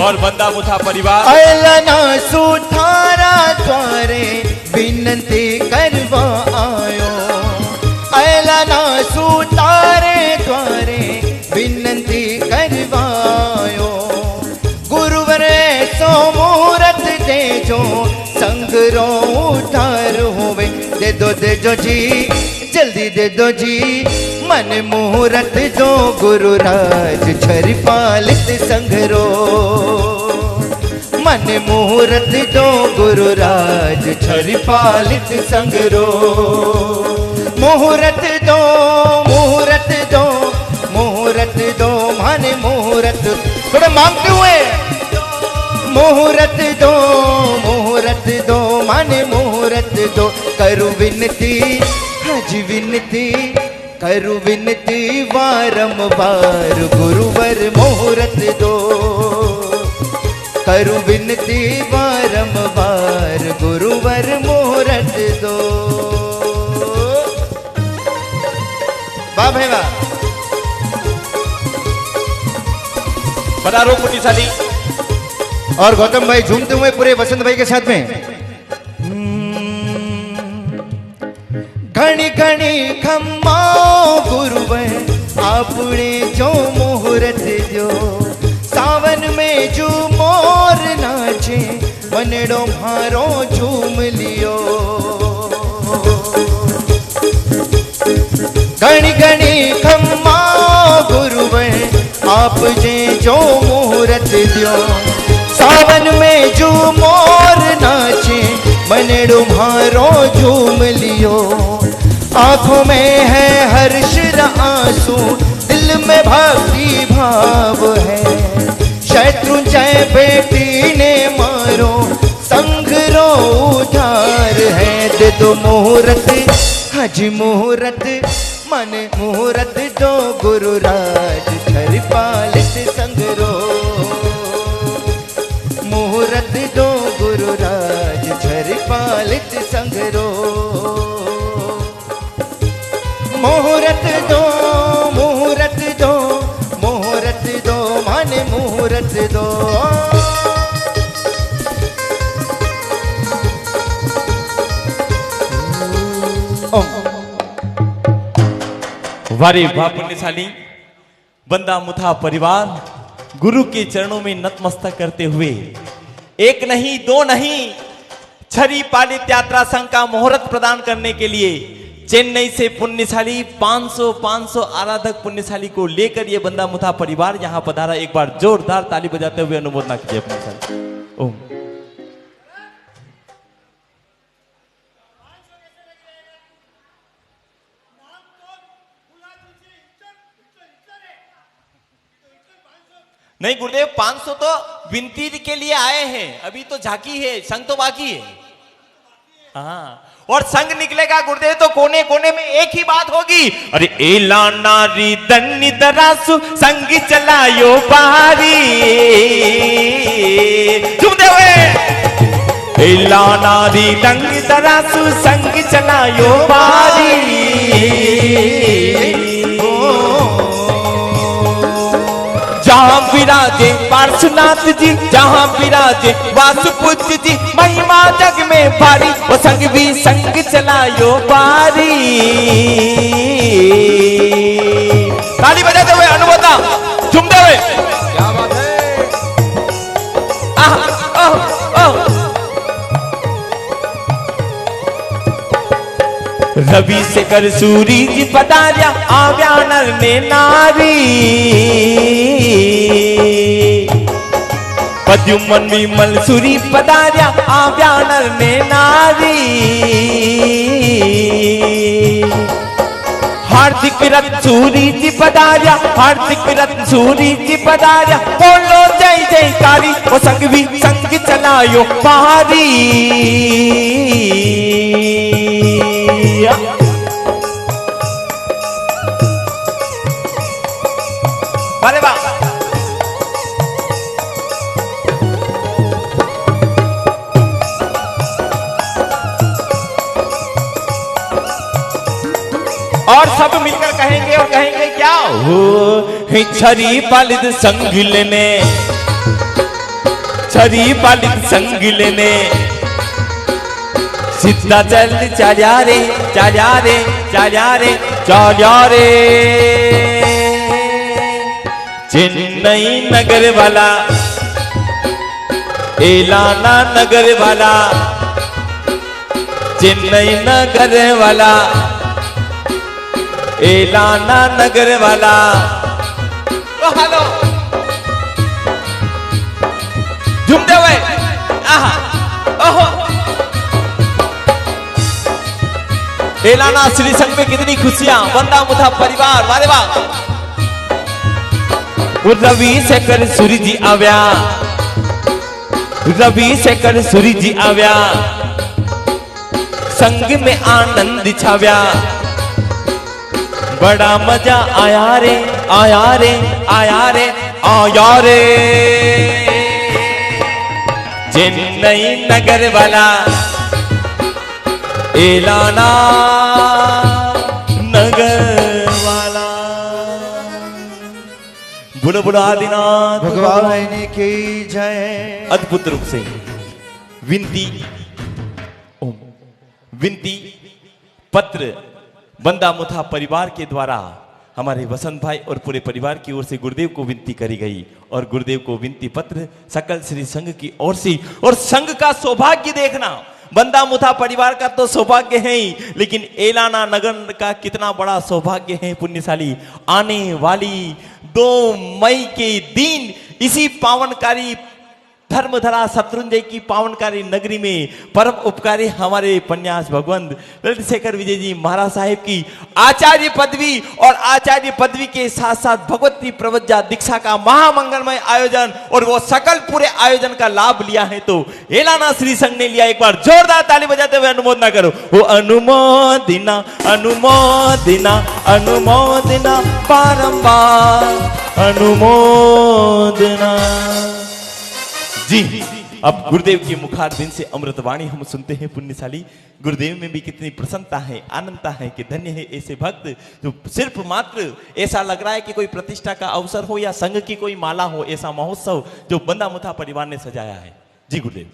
और बंदा मुथा परिवार अयलना सुथारा द्वारे विनंती करवा आयो, अयलना सुतारे द्वारे विनंती करवायो। गुरुवरे सो मुहूर्त दे जो संग रो उधार होवे, दे दो जी जल्दी दे दो जी मन मुहूर्त दो गुरुराज छरी पालित संघरो, मन मुहूर्त दो गुरुराज छरी पालित संघरो। मुहूर्त दो मुहूर्त दो मुहूर्त दो मन मुहूर्त थोड़े मांगते हुए मुहूर्त दो मन मुहूर्त दो। करू विनती हज विनती करू विनती वारंवार गुरुवर मुहूर्त दो, करू विनती वारंवार गुरुवर मुहूर्त दो। वाह भाई वाह। पधारो पुण्यशाली। और गौतम भाई झूमते हुए पूरे वसंत भाई के साथ में। घणी घणी खम्मा गुरुवर आपने जो मुहूर्त जो, सावन में जो मोर नाचे वनड़ो मारो झूम लियो। घणी घणी खम्मा गुरुवर आप जे जो मुहूर्त दियो, सावन में जो मोर नाचे वनड़ो मारो झूम लियो। आंखों में है हर्ष आंसू, दिल में भक्ति भाव है, शत्रुंजय बेटी ने मारो संग रो उधार है। दे दो मुहूर्त हज मुहूर्त मन मुहूर्त दो गुरुराज छर पालित संगरो, मुहूर्त दो गुरुराज छर पालित संगरो। मुहूर्त दो मुहूर्त दो मुहूर्त दो मन मुहूर्त दो। वारे वाह पुण्यशाली। बंदा मुथा परिवार गुरु के चरणों में नतमस्तक करते हुए एक नहीं दो नहीं छरी पालित यात्रा संघ का मुहूर्त प्रदान करने के लिए चेन्नई से पुण्यशाली 500 आराधक पुण्यशाली को लेकर ये बंदा मुथा परिवार यहाँ पधारा। एक बार जोरदार ताली बजाते हुए अनुमोदना कीजिए पुण्यशाली। ओम। नहीं गुरुदेव 500 तो विनती के लिए आए हैं, अभी तो झांकी है, संग तो बाकी है। हाँ, और संग निकलेगा गुरुदेव तो कोने कोने में एक ही बात होगी, अरे एला नारी दन्नी दरासु संग चलायो बारी। सुनते हुए एला नारी दन्नी दरासु संग चलायो बारी। जहां विराजे पार्श्वनाथ जी, जहां विराजे वासुपुत्र जी, महिमा जग में भारी, वो संग भी संग चलायो बारी। ताली बजाते हुए अनुमोदना झूमते हुए। क्या बात है। रवि शेखर सूरी जी पधार्या आव्या नर ने नारी। पद्युमन विमल सूरी पधार्या आव्या नर ने नारी। हार्दिक रत्न सूरी जी पधार्या, हार्दिक रत्न सूरी जी पधार्या, बोलो जय जयकारी, वो संग भी संग चलायो बारी। अरे वाह। और सब मिलकर कहेंगे, और कहेंगे क्या हो, छरी पालित संग लेने छरी पालित संग लेने सीधा चल चाल्या रे चाल्या रे चाल्या रे चाल्या रे चेन्नई नगर वाला एलाना नगर वाला चेन्नई नगर वाला एलाना नगर वाला ओ हेलो झुमते हुए आहा ओहो एलाना श्री संघ में कितनी खुशियां बंदा मुथा परिवार वारे वाह रवि शेखर सूरी जी आव्या रवि शेखर सूरी जी आव्या संग में आनंद छाव्या बड़ा मजा आया रे आया रे आया रे आया रे चेन्नई नगर वाला एलाना नगर वाला बुढ़ो बुढ़ा आदिनाथ भगवान की जय। अद्भुत रूप से विनती ओम विनती पत्र बंदा मुथा परिवार के द्वारा हमारे वसंत भाई और पूरे परिवार की ओर से गुरुदेव को विनती करी गई और गुरुदेव को विनती पत्र सकल श्री संघ की ओर से और संघ का सौभाग्य देखना बंदा मुथा परिवार का तो सौभाग्य है ही लेकिन एलाना नगर का कितना बड़ा सौभाग्य है पुण्यशाली आने वाली 2 मई के दिन इसी पावनकारी धर्मधरा शत्रुंजय की पावनकारी नगरी में परम उपकारी हमारे पन्यास भगवंत ललित शेखर विजय जी महाराज साहेब की आचार्य पदवी और आचार्य पदवी के साथ साथ भगवती प्रवज्जा दीक्षा का महामंगलमय आयोजन और वो सकल पूरे आयोजन का लाभ लिया है तो एलाना श्री संघ ने लिया। एक बार जोरदार ताली बजाते हुए अनुमोदना करो। वो अनुमोदिना अनुमोदिना अनुमोदिना बारंबार अनुमोदना। जी अब गुरुदेव के मुखारबिंद से अमृतवाणी हम सुनते हैं पुण्यशाली। गुरुदेव में भी कितनी प्रसन्नता है आनंदता है कि धन्य है ऐसे भक्त जो सिर्फ मात्र ऐसा लग रहा है कि कोई प्रतिष्ठा का अवसर हो या संघ की कोई माला हो ऐसा महोत्सव जो बंदा मुथा परिवार ने सजाया है। जी गुरुदेव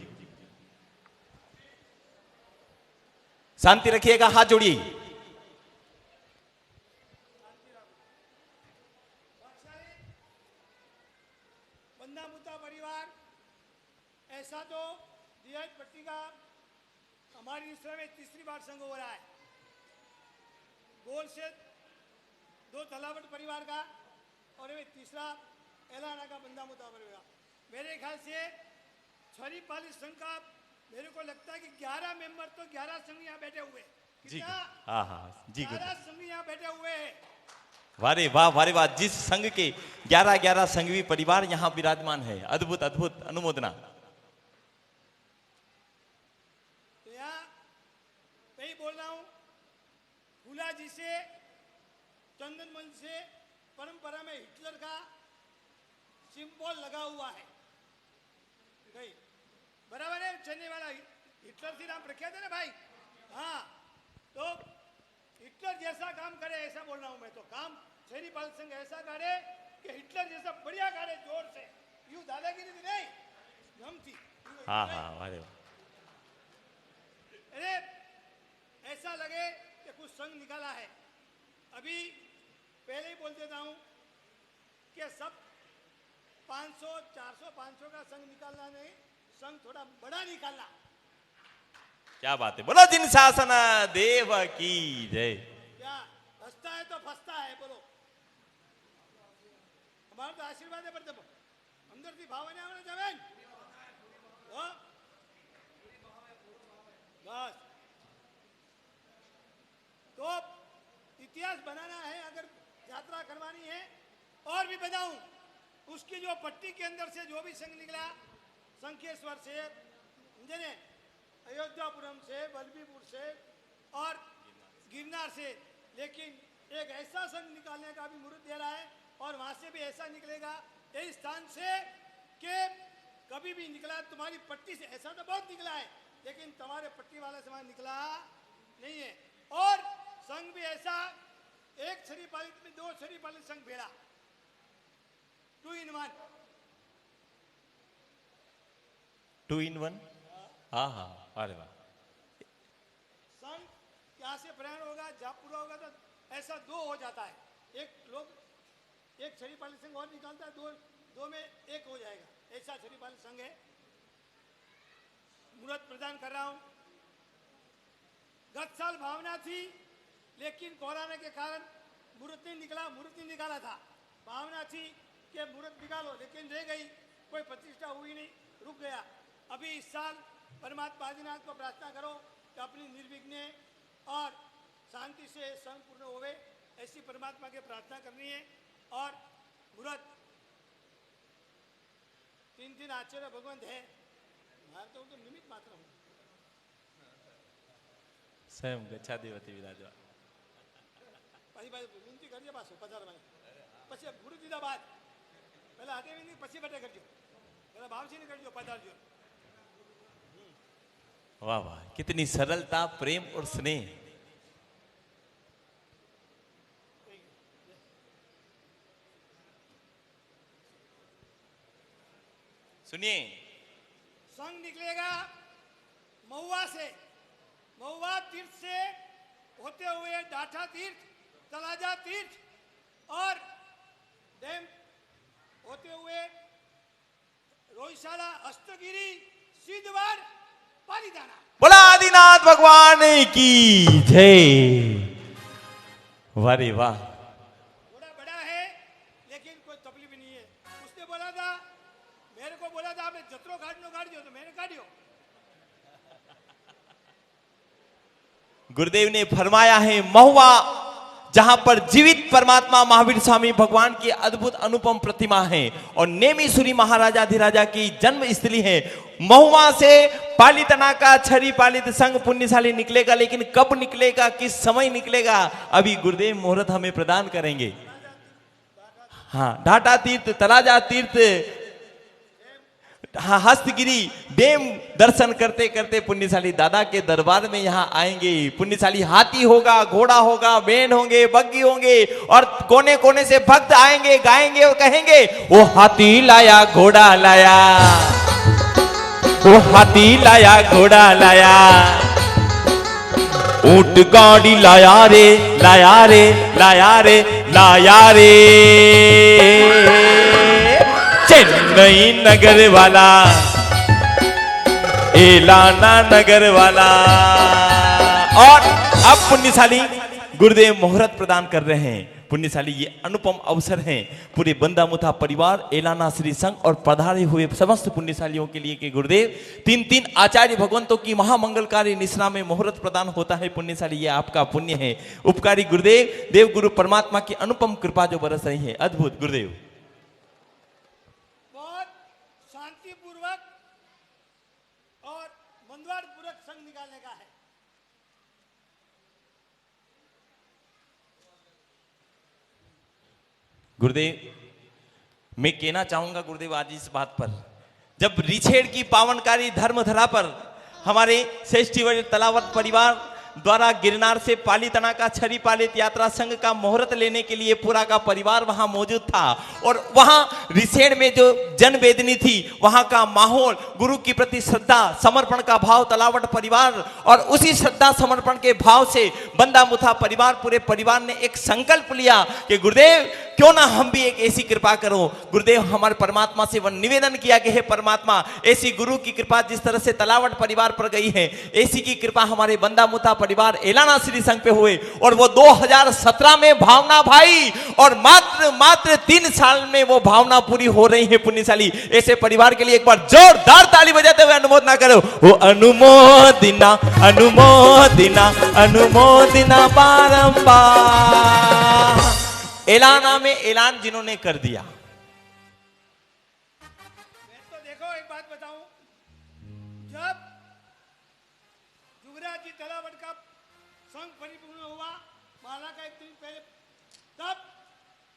शांति रखिएगा, हाथ जोड़िए। ऐसा तो दिहात पट्टी का हमारी इस में तीसरी बार संघ हो रहा है। गोल से 2 तलावट परिवार का और ये तीसरा एलाना का बंदा मुता परिवार। मेरे ख्याल से छरी पाली संघ का मेरे को लगता है कि 11 मेंबर तो 11 संघ यहाँ बैठे हुए जी हाँ हाँ जी 11 संघ यहाँ बैठे हुए हैं। वारे वाह वारे वाह। जिस संघ के 11 संघवी परिवार यहाँ विराजमान है। अद्भुत अद्भुत अनुमोदना। बोल रहा हूं फूला जी से चंदन मंच से परंपरा में हिटलर का सिंबल लगा हुआ है भाई, बराबर है। चलने वाला हिटलर से नाम प्रख्यात है ना भाई। हाँ तो हिटलर जैसा काम करे ऐसा बोल रहा हूं मैं तो। काम छेरी पाल संघ ऐसा करे कि हिटलर जैसा बढ़िया करे जोर से, यूं दादागिरी नहीं नमती। हाँ हाँ वारे वाह। अरे ऐसा लगे कि कुछ संघ निकाला है। अभी पहले ही बोल देता हूं कि सब 500 400 500 का संघ निकालना नहीं, संघ थोड़ा बड़ा निकालना। क्या बात है, बोलो जिन शासन देव की जय। क्या हंसता है तो फंसता है, बोलो हमारा तो आशीर्वाद है। पर अंदर थी भावना आना जमेन बस। तो इतिहास बनाना है, अगर यात्रा करवानी है। और भी बताऊं उसकी जो पट्टी के अंदर से जो भी संघ निकला, शंखेश्वर से, अयोध्यापुरम से, बल्बीपुर से और गिरनार से, लेकिन एक ऐसा संघ निकालने का भी मुहूर्त दे रहा है और वहां से भी ऐसा निकलेगा यही स्थान से कि कभी भी निकला तुम्हारी पट्टी से। ऐसा तो बहुत निकला है लेकिन तुम्हारे पट्टी वाला से वहां निकला नहीं है। और संघ भी ऐसा, एक छरी पालित में 2 छरी पालित संघ भेड़ा, 2 in 1। 2 in 1। हाँ हाँ, अरे वाह। संघ यहाँ से प्रयाण होगा, जब पूरा होगा तो ऐसा 2 हो जाता है। एक छड़ीपाली संघ और निकालता है, दो में 1 हो जाएगा। ऐसा छड़ीपाली संघ है। मुहूर्त प्रदान कर रहा हूं। गत साल भावना थी, लेकिन कोरोना के कारण मुहूर्त नहीं निकाला था। भावना थी कि मुहूर्त निकालो, लेकिन रह गई, कोई प्रतिष्ठा हुई नहीं, रुक गया। अभी इस साल परमात्मा आदिनाथ को प्रार्थना करो कि अपनी निर्विघ्न और शांति से संघ पूर्ण होवे, ऐसी परमात्मा के प्रार्थना करनी है। और मुहूर्त 3 आचार्य भगवंत है, तो निमित्त मात्र हूँ। स्वयं गच्छाधिपति विराजमान। विनती करिए पास पधार भाई, પછી ગુરુ દીધા બાદ પહેલા હાથે વિનતી પછી બટે કરજો, પહેલા ભાવથી ને કરજો, પધારજો। वाह वाह, कितनी सरलता, प्रेम और स्नेह। सुनिए, संघ निकलेगा महुआ से, महुआ तीर्थ से होते हुए डाठा तीर्थ, तलाजा तीर्थ और डैम होते हुए रोहिशाला, अष्टगिरी, सिद्धवाड़, पालीताना। बोला आदिनाथ भगवान की जय। वाह रे वाह। थोड़ा बड़ा है लेकिन कोई तकलीफ नहीं है। उसने बोला था, मेरे को बोला था आपने जत्रो काट दियो, तो मैंने काटियो। गुरुदेव ने फरमाया है महुआ, जहां पर जीवित परमात्मा महावीर स्वामी भगवान की अद्भुत अनुपम प्रतिमा है और नेमीसुरी महाराजाधिराजा की जन्म स्थली है। महुआ से पालीतना का छरी पालित संघ पुण्यशाली निकलेगा, लेकिन कब निकलेगा, किस समय निकलेगा, अभी गुरुदेव मुहूर्त हमें प्रदान करेंगे। हाँ, ढाटा तीर्थ, तलाजा तीर्थ, हाँ, हस्तगिरी, डेम दर्शन करते करते पुण्यशाली दादा के दरबार में यहाँ आएंगे। पुण्यशाली हाथी होगा, घोड़ा होगा, बैल होंगे, बग्गी होंगे और कोने कोने से भक्त आएंगे, गाएंगे और कहेंगे, वो हाथी लाया, घोड़ा लाया, वो हाथी लाया, घोड़ा लाया, ऊंट गाड़ी लाया रे, लाया रे, लाया रे, लाया रे, चेन्नई नगर वाला, एलाना नगर वाला। और अब पुण्यशाली गुरुदेव मुहूर्त प्रदान कर रहे हैं। पुण्यशाली ये अनुपम अवसर है पूरे बंदामुथा परिवार, एलाना श्री संघ और पधारे हुए समस्त पुण्यशालियों के लिए कि गुरुदेव 3 आचार्य भगवंतों की महामंगलकारी निशना में मुहूर्त प्रदान होता है। पुण्यशाली ये आपका पुण्य है। उपकारी गुरुदेव, देव गुरु परमात्मा की अनुपम कृपा जो बरस रही है, अद्भुत गुरुदेव। बहुत शांतिपूर्वक और मंदवारपूर्वक संघ निकालने का है। गुरुदेव, मैं कहना चाहूंगा गुरुदेव आज इस बात पर, जब रिछेड़ की पावनकारी धर्मधरा पर हमारे श्रेष्ठी तलावत परिवार द्वारा गिरनार से पालीतना का छरी पालित यात्रा संघ का मुहूर्त लेने के लिए पूरा का परिवार वहां मौजूद था और वहां रिसेड़ में जो जनवेदनी थी, वहां का माहौल, गुरु की प्रति श्रद्धा समर्पण का भाव तलावट परिवार, और उसी श्रद्धा समर्पण के भाव से बंदामुथा परिवार, पूरे परिवार ने एक संकल्प लिया कि गुरुदेव क्यों ना हम भी एक ऐसी कृपा करो। गुरुदेव हमारे परमात्मा से वह निवेदन किया कि हे परमात्मा, ऐसी गुरु की कृपा जिस तरह से तलावट परिवार पर गई है, ऐसी की कृपा हमारे बंदामुथा परिवार एलाना श्री संघ पे हुए। और वो 2017 में भावना भाई, और मात्र 3 साल में वो भावना पूरी हो रही है। पुण्यशाली ऐसे परिवार के लिए एक बार जोरदार ताली बजाते हुए अनुमोदना करो। वो अनुमोदिना अनुमोदिना अनुमोदिना बारंबार। एलाना में ऐलान जिन्होंने कर दिया। मैं तो देखो एक बात बताऊं, जब जुगराज जी तलावट का संघ परिपूर्ण हुआ, माला का 1 दिन पहले, तब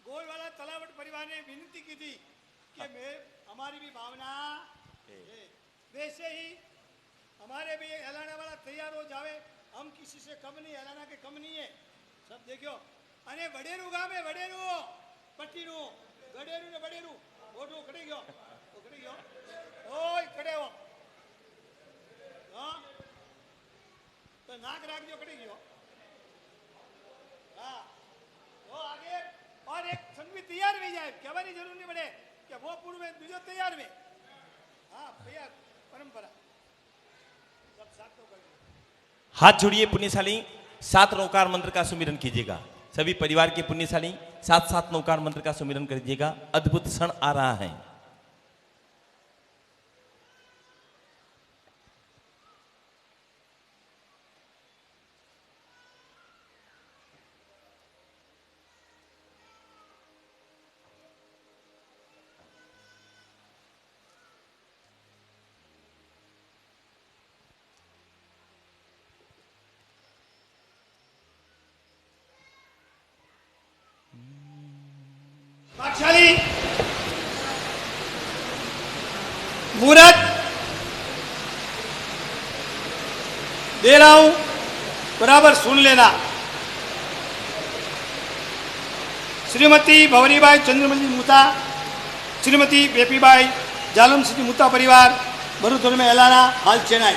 गोल वाला तलावट परिवार ने विनती की थी कि हमारी भी भावना है, वैसे ही हमारे भी एलाना वाला तैयार हो जावे। हम किसी से कम नहीं, एलाना के कम नहीं है। सब देखो, अने वडेरू गामे वडेरू पट्टीरू गडेरू ने वडेरू ओडो खड़े गयो, ओ खड़े गयो, ओय खड़े हो। नाक राख जो कटी गयो हाँ वो आगे और एक संगीत तैयार भी जाए कहवानी जरूर नहीं पड़े कि वो पूर्व में दूसरो तैयार में हाँ तैयार परंपरा सब साथ तो कर हाथ जोड़िए पुण्यशाली, 7 नौकार मंत्र का सुमिरन कीजिएगा। सभी परिवार के पुण्यशाली 7 नौकार मंत्र का सुमिरन कीजिएगा। अद्भुत क्षण आ रहा है। भागशाली मुहूर्त दे रहा हूं, बराबर सुन लेना। श्रीमती भवरीबाई चंद्रमल्ली मुता, श्रीमती बेपीबाई जालम सिंह मुता परिवार बरुदर में एलाना हाल चेन्नई।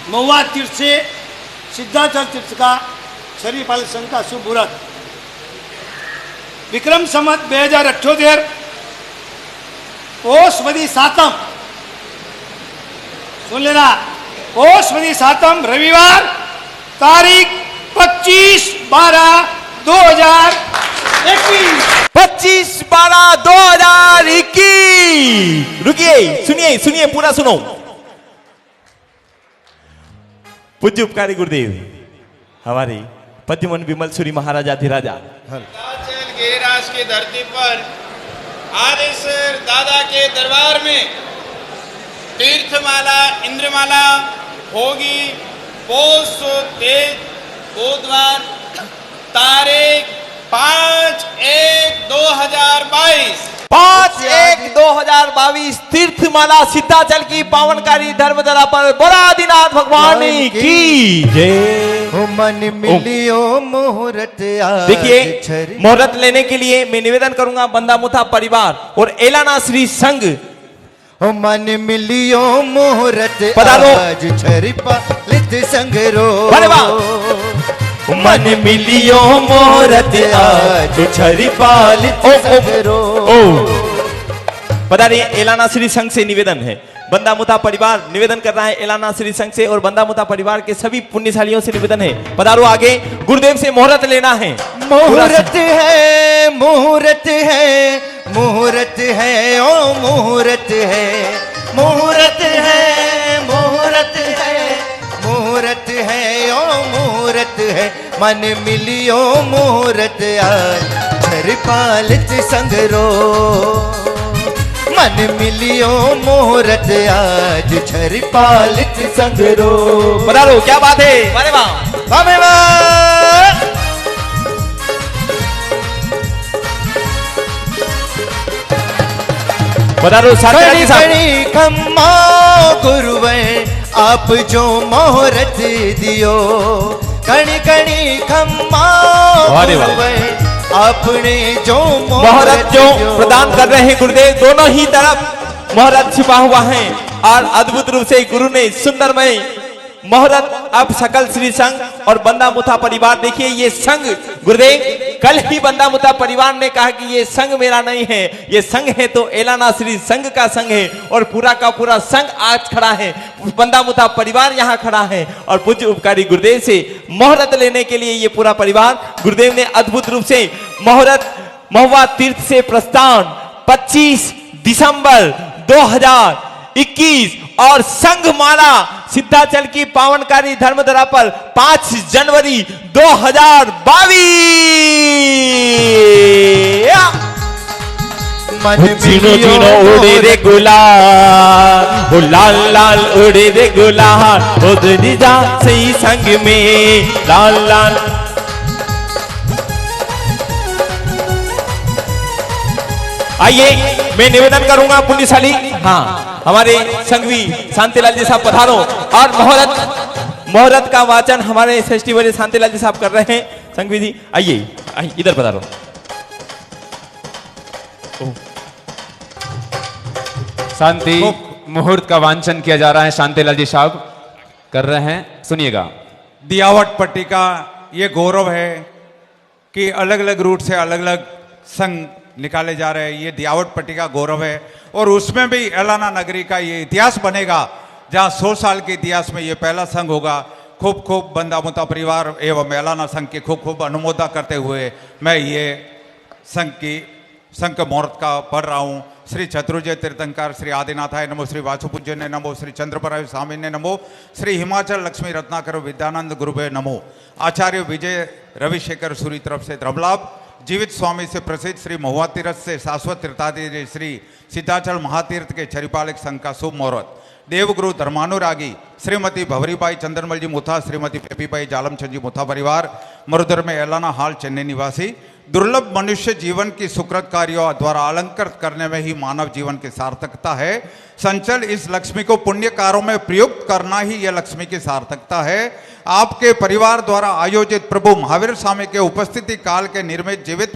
महुआ तीर्थ से सिद्धाचल तीर्थ का शरीफ पाल संघ का शुभ मुहूर्त विक्रम संवत 2078 पोषवदी सातम, सुन लेना, पोषवदी सातम रविवार तारीख 25/12/2021। 25/12/2021। रुकिए, सुनिए सुनिए, पूरा सुनो। पूज्य उपकारी गुरुदेव हमारे पद्मन विमल सूरी महाराजाधिराजा विंध्याचल गिरिराज की धरती पर आदेश्वर दादा के दरबार में तीर्थमाला इंद्रमाला होगी। पौष तेज बुधवार तारीख 5/1/2022 5/1/2022 तीर्थमाला सिद्धाचल की पावनकारी धर्मधरा पर बोला आदिनाथ भगवान की जय। मन मिलियो मुहूर्त आज देखिए, छरी। मुहूर्त लेने के लिए मैं निवेदन करूंगा बंदा मुथा परिवार और एलाना श्री संघ। मन मिलियो मुहूर्त पधारो। आज छरिपा लित संगरो। अरे वाह। मन मिलियो मुहूर्त आज छरी पालित संगरो। पधारिए, एलाना श्री संघ से निवेदन है। बंदा मुता परिवार निवेदन कर रहा है एलाना श्री संघ से और बंदा मुता परिवार के सभी पुण्यशालियों से निवेदन है, पधारो आगे। गुरुदेव से मुहूर्त लेना है। मुहूर्त है, मुहूर्त है, मुहूर्त है, ओ मुहूर्त है, मुहूर्त है, मुहूर्त है, मुहूर्त है, ओ मुहूर्त है। मन मिलियो मुहूर्त आज छरिपालित संगरो। मन मिलियो मुहूर्त आज छरिपालित संगरो। पधारो, क्या बात है। अरे वाह, अबे वाह। पधारो कड़ी कड़ी खम्मा गुरुवर आप जो मुहूर्त दियो। कड़ी कड़ी खम्मा अरे वाह। गुरुवर आपने जो मुहूर्त जो प्रदान कर रहे हैं गुरुदेव, दोनों ही तरफ मुहूर्त छिपा हुआ है और अद्भुत रूप से गुरु ने सुंदरमय मुहूर्त अब सकल श्री संघ और बंदा मुथा परिवार। देखिए ये संघ गुरुदेव, कल ही बंदा मुथा परिवार ने कहा कि ये संघ मेरा नहीं है, ये संघ है तो एलाना श्री संघ का संघ है और पूरा का पूरा संघ आज खड़ा है। बंदा मुथा परिवार यहाँ खड़ा है और पूज्य उपकारी गुरुदेव से मुहूर्त लेने के लिए ये पूरा परिवार। गुरुदेव ने अद्भुत रूप से मुहूर्त महुआ तीर्थ से प्रस्थान 25 दिसंबर 2021 और संघमाला सिद्धाचल की पावनकारी धर्मधरा पर 5 जनवरी 2022। मन चीनो चीनो उड़े रे गुलाल, वो लाल लाल उड़े रे गुलाल, वो जा सही संग में लाल लाल। आइए, मैं निवेदन करूंगा पुण्यशाली, हाँ हमारे संघवी शांतिलाल जी साहब पधारो और मुहूर्त का वाचन हमारे फेस्टिवल शांतिलाल जी साहब कर रहे हैं। संघवी जी आइए, इधर पधारो। शांति मुहूर्त का वांछन किया जा रहा है। शांतिलाल जी साहब कर रहे हैं, सुनिएगा। दियावट पट्टी का ये गौरव है कि अलग अलग रूट से अलग अलग संघ निकाले जा रहे हैं। ये दियावट पट्टी का गौरव है और उसमें भी एलाना नगरी का ये इतिहास बनेगा, जहाँ 100 साल के इतिहास में ये पहला संघ होगा। खूब खूब बंदामुता परिवार एवं एलाना संघ की खूब खूब अनुमोदन करते हुए मैं ये संघ मुहूर्त का पढ़ रहा हूँ। श्री चतुर्जय तीर्थंकर श्री आदिनाथाय नमो, श्री वासुपूज्य ने नमो, श्री चंद्रपराय स्वामी ने नमो, श्री हिमाचल लक्ष्मी रत्नाकर विद्यानंद गुरुवे नमो, आचार्य विजय रविशेखर सूरी तरफ से धर्मलाभ, जीवित स्वामी से प्रसिद्ध श्री महुआ तीर्थ से शाश्वत तीर्थाधिकारी श्री सिद्धाचल महातीर्थ के चरिपालक संघ का शुभ मुहूर्त। देवगुरु धर्मानुरागी श्रीमती भवरीबाई चंदनमल जी मुथा, श्रीमती पेपीबाई जालमचंद जी मुथा परिवार, मरुधर में एलाना हाल चेन्नई निवासी। दुर्लभ मनुष्य जीवन की सुकृत कार्यों द्वारा अलंकृत करने में ही मानव जीवन की सार्थकता है। संचल इस लक्ष्मी को पुण्य कार्यों में प्रयुक्त करना ही यह लक्ष्मी की सार्थकता है। आपके परिवार द्वारा आयोजित प्रभु महावीर स्वामी के उपस्थिति काल के निर्मित जीवित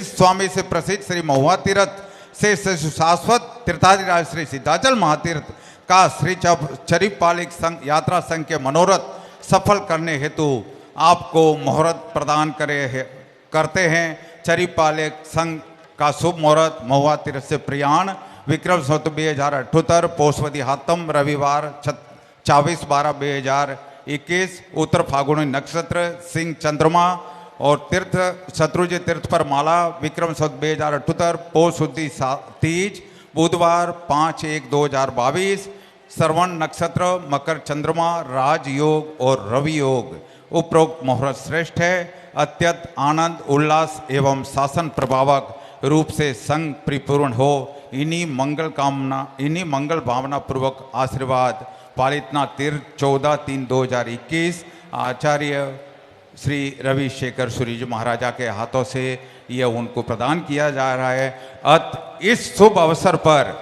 स्वामी से प्रसिद्ध श्री महुआ तीर्थ से शाश्वत तीर्थाधिकारी श्री सिद्धाचल महातीर्थ का श्री चरिपालिक संघ यात्रा संघ के मनोरथ सफल करने हेतु आपको मुहूर्त प्रदान करते हैं। चरिपालक संघ का शुभ मुहूर्त महुआ तीर्थ से प्रयाण विक्रम संवत 2078 पोषवती हातम रविवार 24/12/2021 उत्तर फागुनी नक्षत्र सिंह चंद्रमा और तीर्थ शत्रुंजय तीर्थ पर माला विक्रम संवत 2078 पोष शुद्धि तीज बुधवार 5/1/2022 श्रवण नक्षत्र मकर चंद्रमा राजयोग और रवि योग। उपरोक्त मुहूर्त श्रेष्ठ है। अत्यंत आनंद उल्लास एवं शासन प्रभावक रूप से संघ परिपूर्ण हो। इन्हीं मंगल भावना पूर्वक आशीर्वाद पालितना तीर्थ 14/3/2021 आचार्य श्री रविशेखर सूरी जी महाराजा के हाथों से यह उनको प्रदान किया जा रहा है। इस शुभ अवसर पर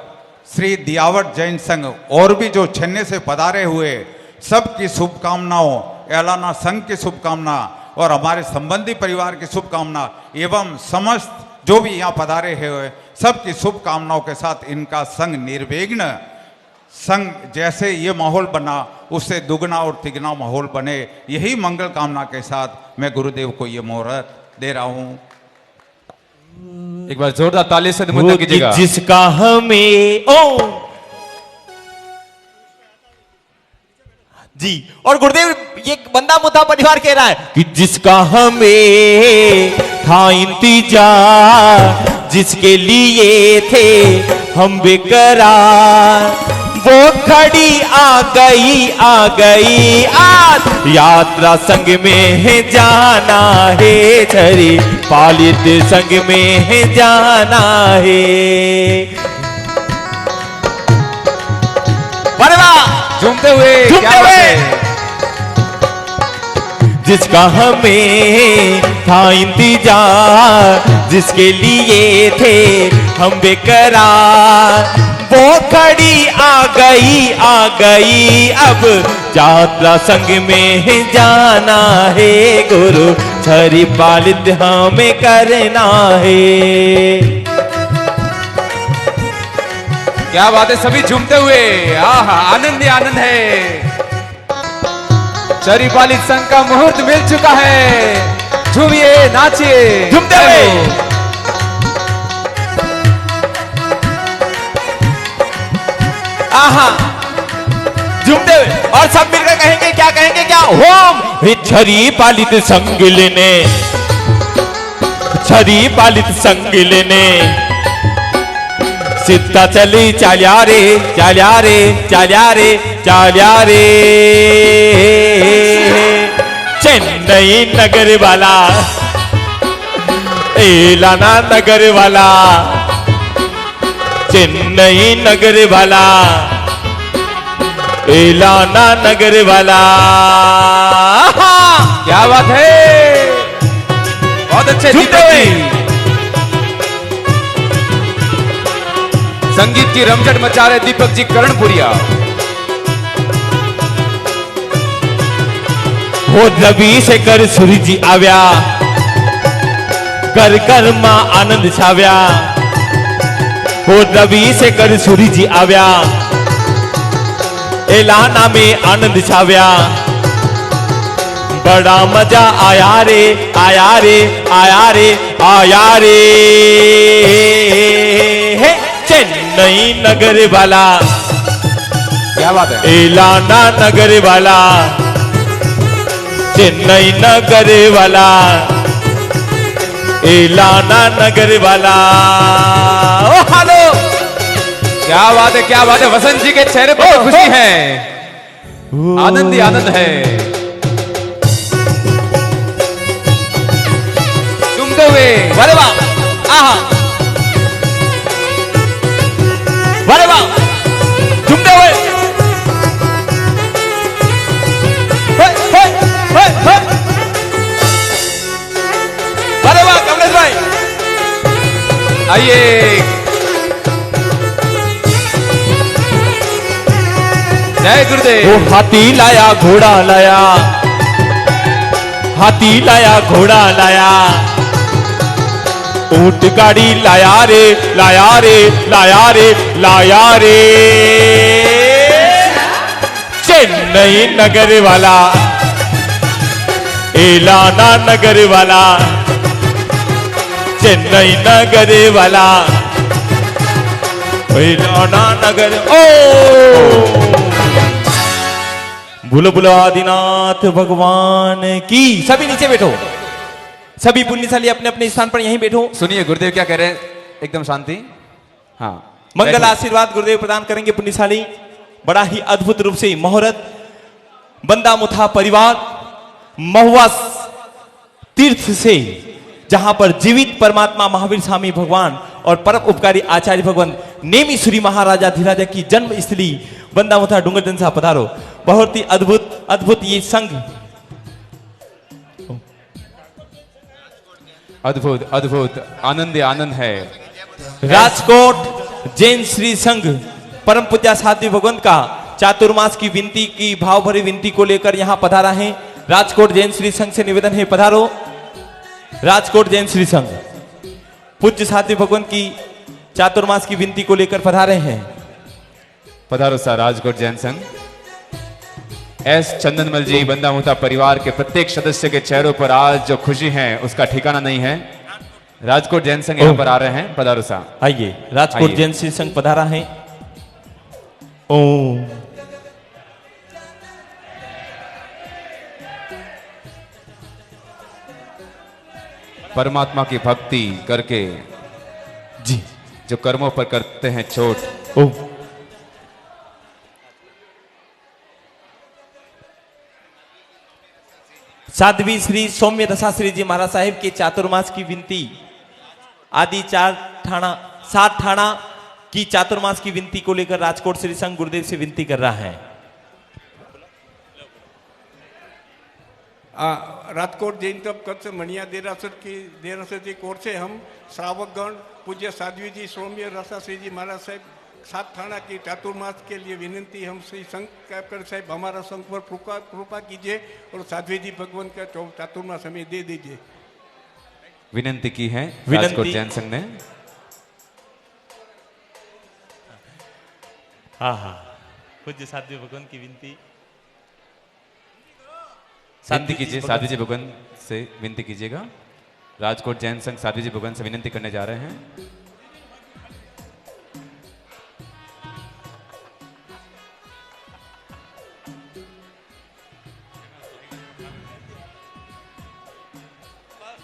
श्री दियावट जैन संघ और भी जो छन्ने से पधारे हुए सबकी शुभकामनाओं, एलाना संघ की शुभकामना और हमारे संबंधी परिवार की शुभकामना एवं समस्त जो भी यहाँ पधारे हुए सबकी शुभकामनाओं के साथ इनका संघ निर्विघ्न संघ जैसे ये माहौल बना उससे दुगना और तिगना माहौल बने, यही मंगल कामना के साथ मैं गुरुदेव को ये मुहूर्त दे रहा हूँ। एक बार जोरदार ताली से निमंत्रण कीजिएगा। जिसका हमें जी और गुरुदेव ये बंदा मुद्दा परिवार कह रहा है कि जिसका हमें था इंतजार, जिसके लिए थे हम बेकरार, वो घड़ी आ गई आज यात्रा संग में है जाना है, छरी पालित संग में है जाना है। झूमते हुए जिसका हमें था इंतजार, जिसके लिए थे हम बेकरार, वो घड़ी आ गई अब यात्रा संग में जाना है, गुरु छरी पालित हमें करना है। क्या बात है, सभी झूमते हुए आहा आनंद ही आनंद है। चरिपालित संघ का मुहूर्त मिल चुका है, झूमिए नाचिए झूमते हुए। आहा झूमते हुए और सब मिलकर कहेंगे क्या होम छरी पालित संग लेने, छरी पालित संग लेने सीता चली चाल्या रे चेन्नई नगर वाला एलाना नगर वाला, चेन्नई नगर वाला एलाना नगर वाला। क्या बात है, बहुत अच्छे दीपक जी। संगीत की रमझट मचा रहे दीपक जी कर्णपुरिया। हो रवि शेखर सूरी जी आव्या, कर कर मां आनंद छाव्या। हो रवि शेखर सूरी जी आव्या, एलाना में आनंद छाव्या, बड़ा मजा आया रे आया रे आया रे आया रे। चेन्नई नगर वाला, क्या बात है, एलाना नगर वाला, चेन्नई नगर वाला, एलाना नगर वाला। ओ हेलो, क्या बात है, क्या बात है। वसंत जी के चेहरे पर तो खुशी है, आनंद ही आनंद है। झूमते हुए, वाह वाह, आहा, वाह वाह, झूमते हुए, वाह वाह, कमलेश भाई आइए। जय गुरुदेव। वो हाथी लाया घोड़ा लाया, हाथी लाया घोड़ा लाया, ऊंट गाड़ी लाया रे लाया रे लाया रे लाया रे। चेन्नई नगर वाला, एलाना नगर वाला, चेन्नई नगर वाला, एलाना नगर। ओ बोलो बोलो आदिनाथ भगवान की। सभी नीचे बैठो, सभी पुण्यशाली अपने अपने स्थान पर यहीं बैठो। सुनिए गुरुदेव क्या कह रहे हैं, एकदम शांति। हाँ, मंगल आशीर्वाद गुरुदेव प्रदान करेंगे पुण्यशाली। बड़ा ही अद्भुत रूप से मुहूर्त बंदा मुथा परिवार महुआ तीर्थ से, जहां पर जीवित परमात्मा महावीर स्वामी भगवान और परम उपकारी आचार्य भगवान नेमी श्री महाराजा धीराजा की जन्म स्थली बंदा मुथा डूंगरजन सा पधारो। बहुत ही अद्भुत अद्भुत ये संघ, अद्भुत अद्भुत, आनंद आनंद है। राजकोट जैन श्री संघ परम पूज्य साध्वी भगवंत का चातुर्मास की विनती की भाव भरी विनती को लेकर यहां पधारा है। राजकोट जैन श्री संघ से निवेदन है, पधारो। राजकोट जैन श्री संघ पूज्य साध्वी भगवंत की चातुर्मास की विनती को लेकर पधारे हैं। पधारो सा राजकोट जैन संघ। एस चंदनमल जी बंदा मुता परिवार के प्रत्येक सदस्य के चेहरों पर आज जो खुशी है उसका ठिकाना नहीं है। राजकोट जैन संघ यहाँ पर आ रहे हैं, पधारो सा। आइए, राजकोट आइए। जैन श्री संघ पधारा है। ओम परमात्मा की भक्ति करके जी, जो कर्मों पर करते हैं चोट, ओम साध्वी श्री सौम्य रसाश्री जी महाराज साहिब के चातुर्मास की विनती आदि 7 ठाणा की चातुर्मास की विनती को लेकर राजकोट श्री संघ गुरुदेव से विनती कर रहा है। राजकोट जैन तब कच्छ मणिया देरासर की ओर से हम श्रावकगण पूज्य साध्वी जी सौम्य रसाश्री जी महाराज साहब 7 थाना की चातुर्मास के लिए विनती हम श्री संघ कैप्टर साहब हमारा संघ पर कृपा कीजिए और साध्वी जी भगवान का चातुर्मास हमें दे दीजिए। विनती की है विनती। राजकोट जैन संघ ने। हाँ हाँ, पूज्य साध्वी भगवान की विनती विनती कीजिए, साध्वी जी भगवान से विनती कीजिएगा। राजकोट जैन संघ साध्वी जी भगवान से विनती करने जा रहे हैं।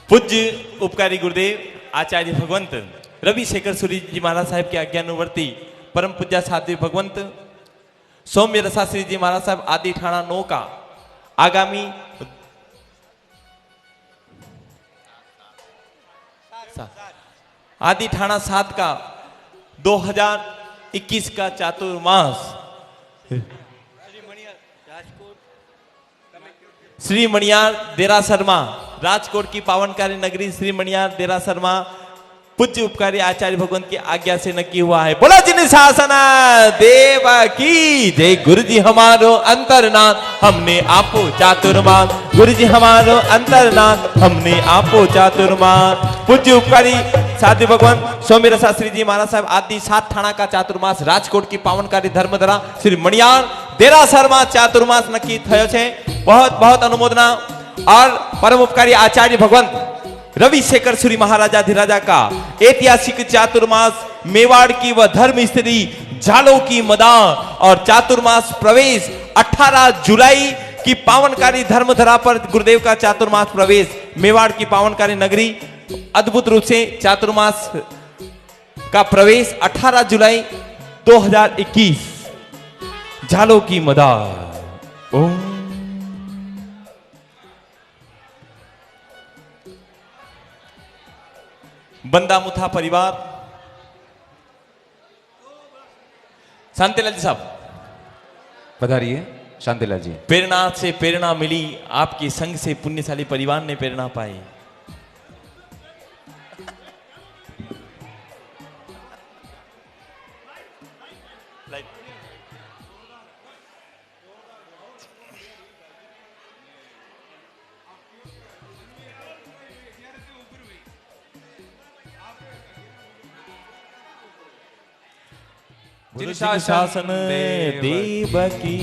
पूज्य उपकारी गुरुदेव आचार्य भगवंत रविशेखर सूरी जी महाराज साहब के आज्ञानुवर्ती परम पूज्य साध्वी भगवंत सौम्य रसाश्री जी महाराज साहब आदि ठाणा 9 का आगामी आदि ठाणा 7 का 2021 का चातुर्मास श्री मणियार देरा शर्मा राजकोट की पावनकारी नगरी श्री मणियार देरा शर्मा पूज्य उपकारी आचार्य भगवंत की आज्ञा से नक्की हुआ है। बोला जिन शासन देवा की जय। गुरु जी हमारो अंतरनाथ हमने आपो चातुर्मास, गुरु जी हमारो अंतरनाथ हमने आपो चातुर्मास। पूज्य उपकारी साध्वी भगवान सौम्य रसाश्री जी महाराज साहब आदि 7 थाना का चातुर्मास राजकोट की पावनकारी धर्मधरा श्री मणियार દેરાસરમાં ચાતુર્માસ નક્કી થયો છે. बहुत बहुत अनुमोदना. और परम उपकारी आचार्य भगवंत रविशेखर सूरी महाराजाधिराजा का ऐतिहासिक चातुर्मास मेवाड़ की व धर्म स्थिति झालों की मदा और चातुर्मास प्रवेश 18 जुलाई की पावनकारी धर्मधरा पर गुरुदेव का चातुर्मास प्रवेश मेवाड़ की पावनकारी नगरी. अद्भुत रूप से चातुर्मास का प्रवेश 18 जुलाई 2021 झालों की मदा. ओम बंदामुथा परिवार. शांतिलाल जी साहब पधारिए. शांतिलाल जी. प्रेरणा से प्रेरणा मिली, आपके संग से पुण्यशाली परिवार ने प्रेरणा पाई. जिन शासन देव की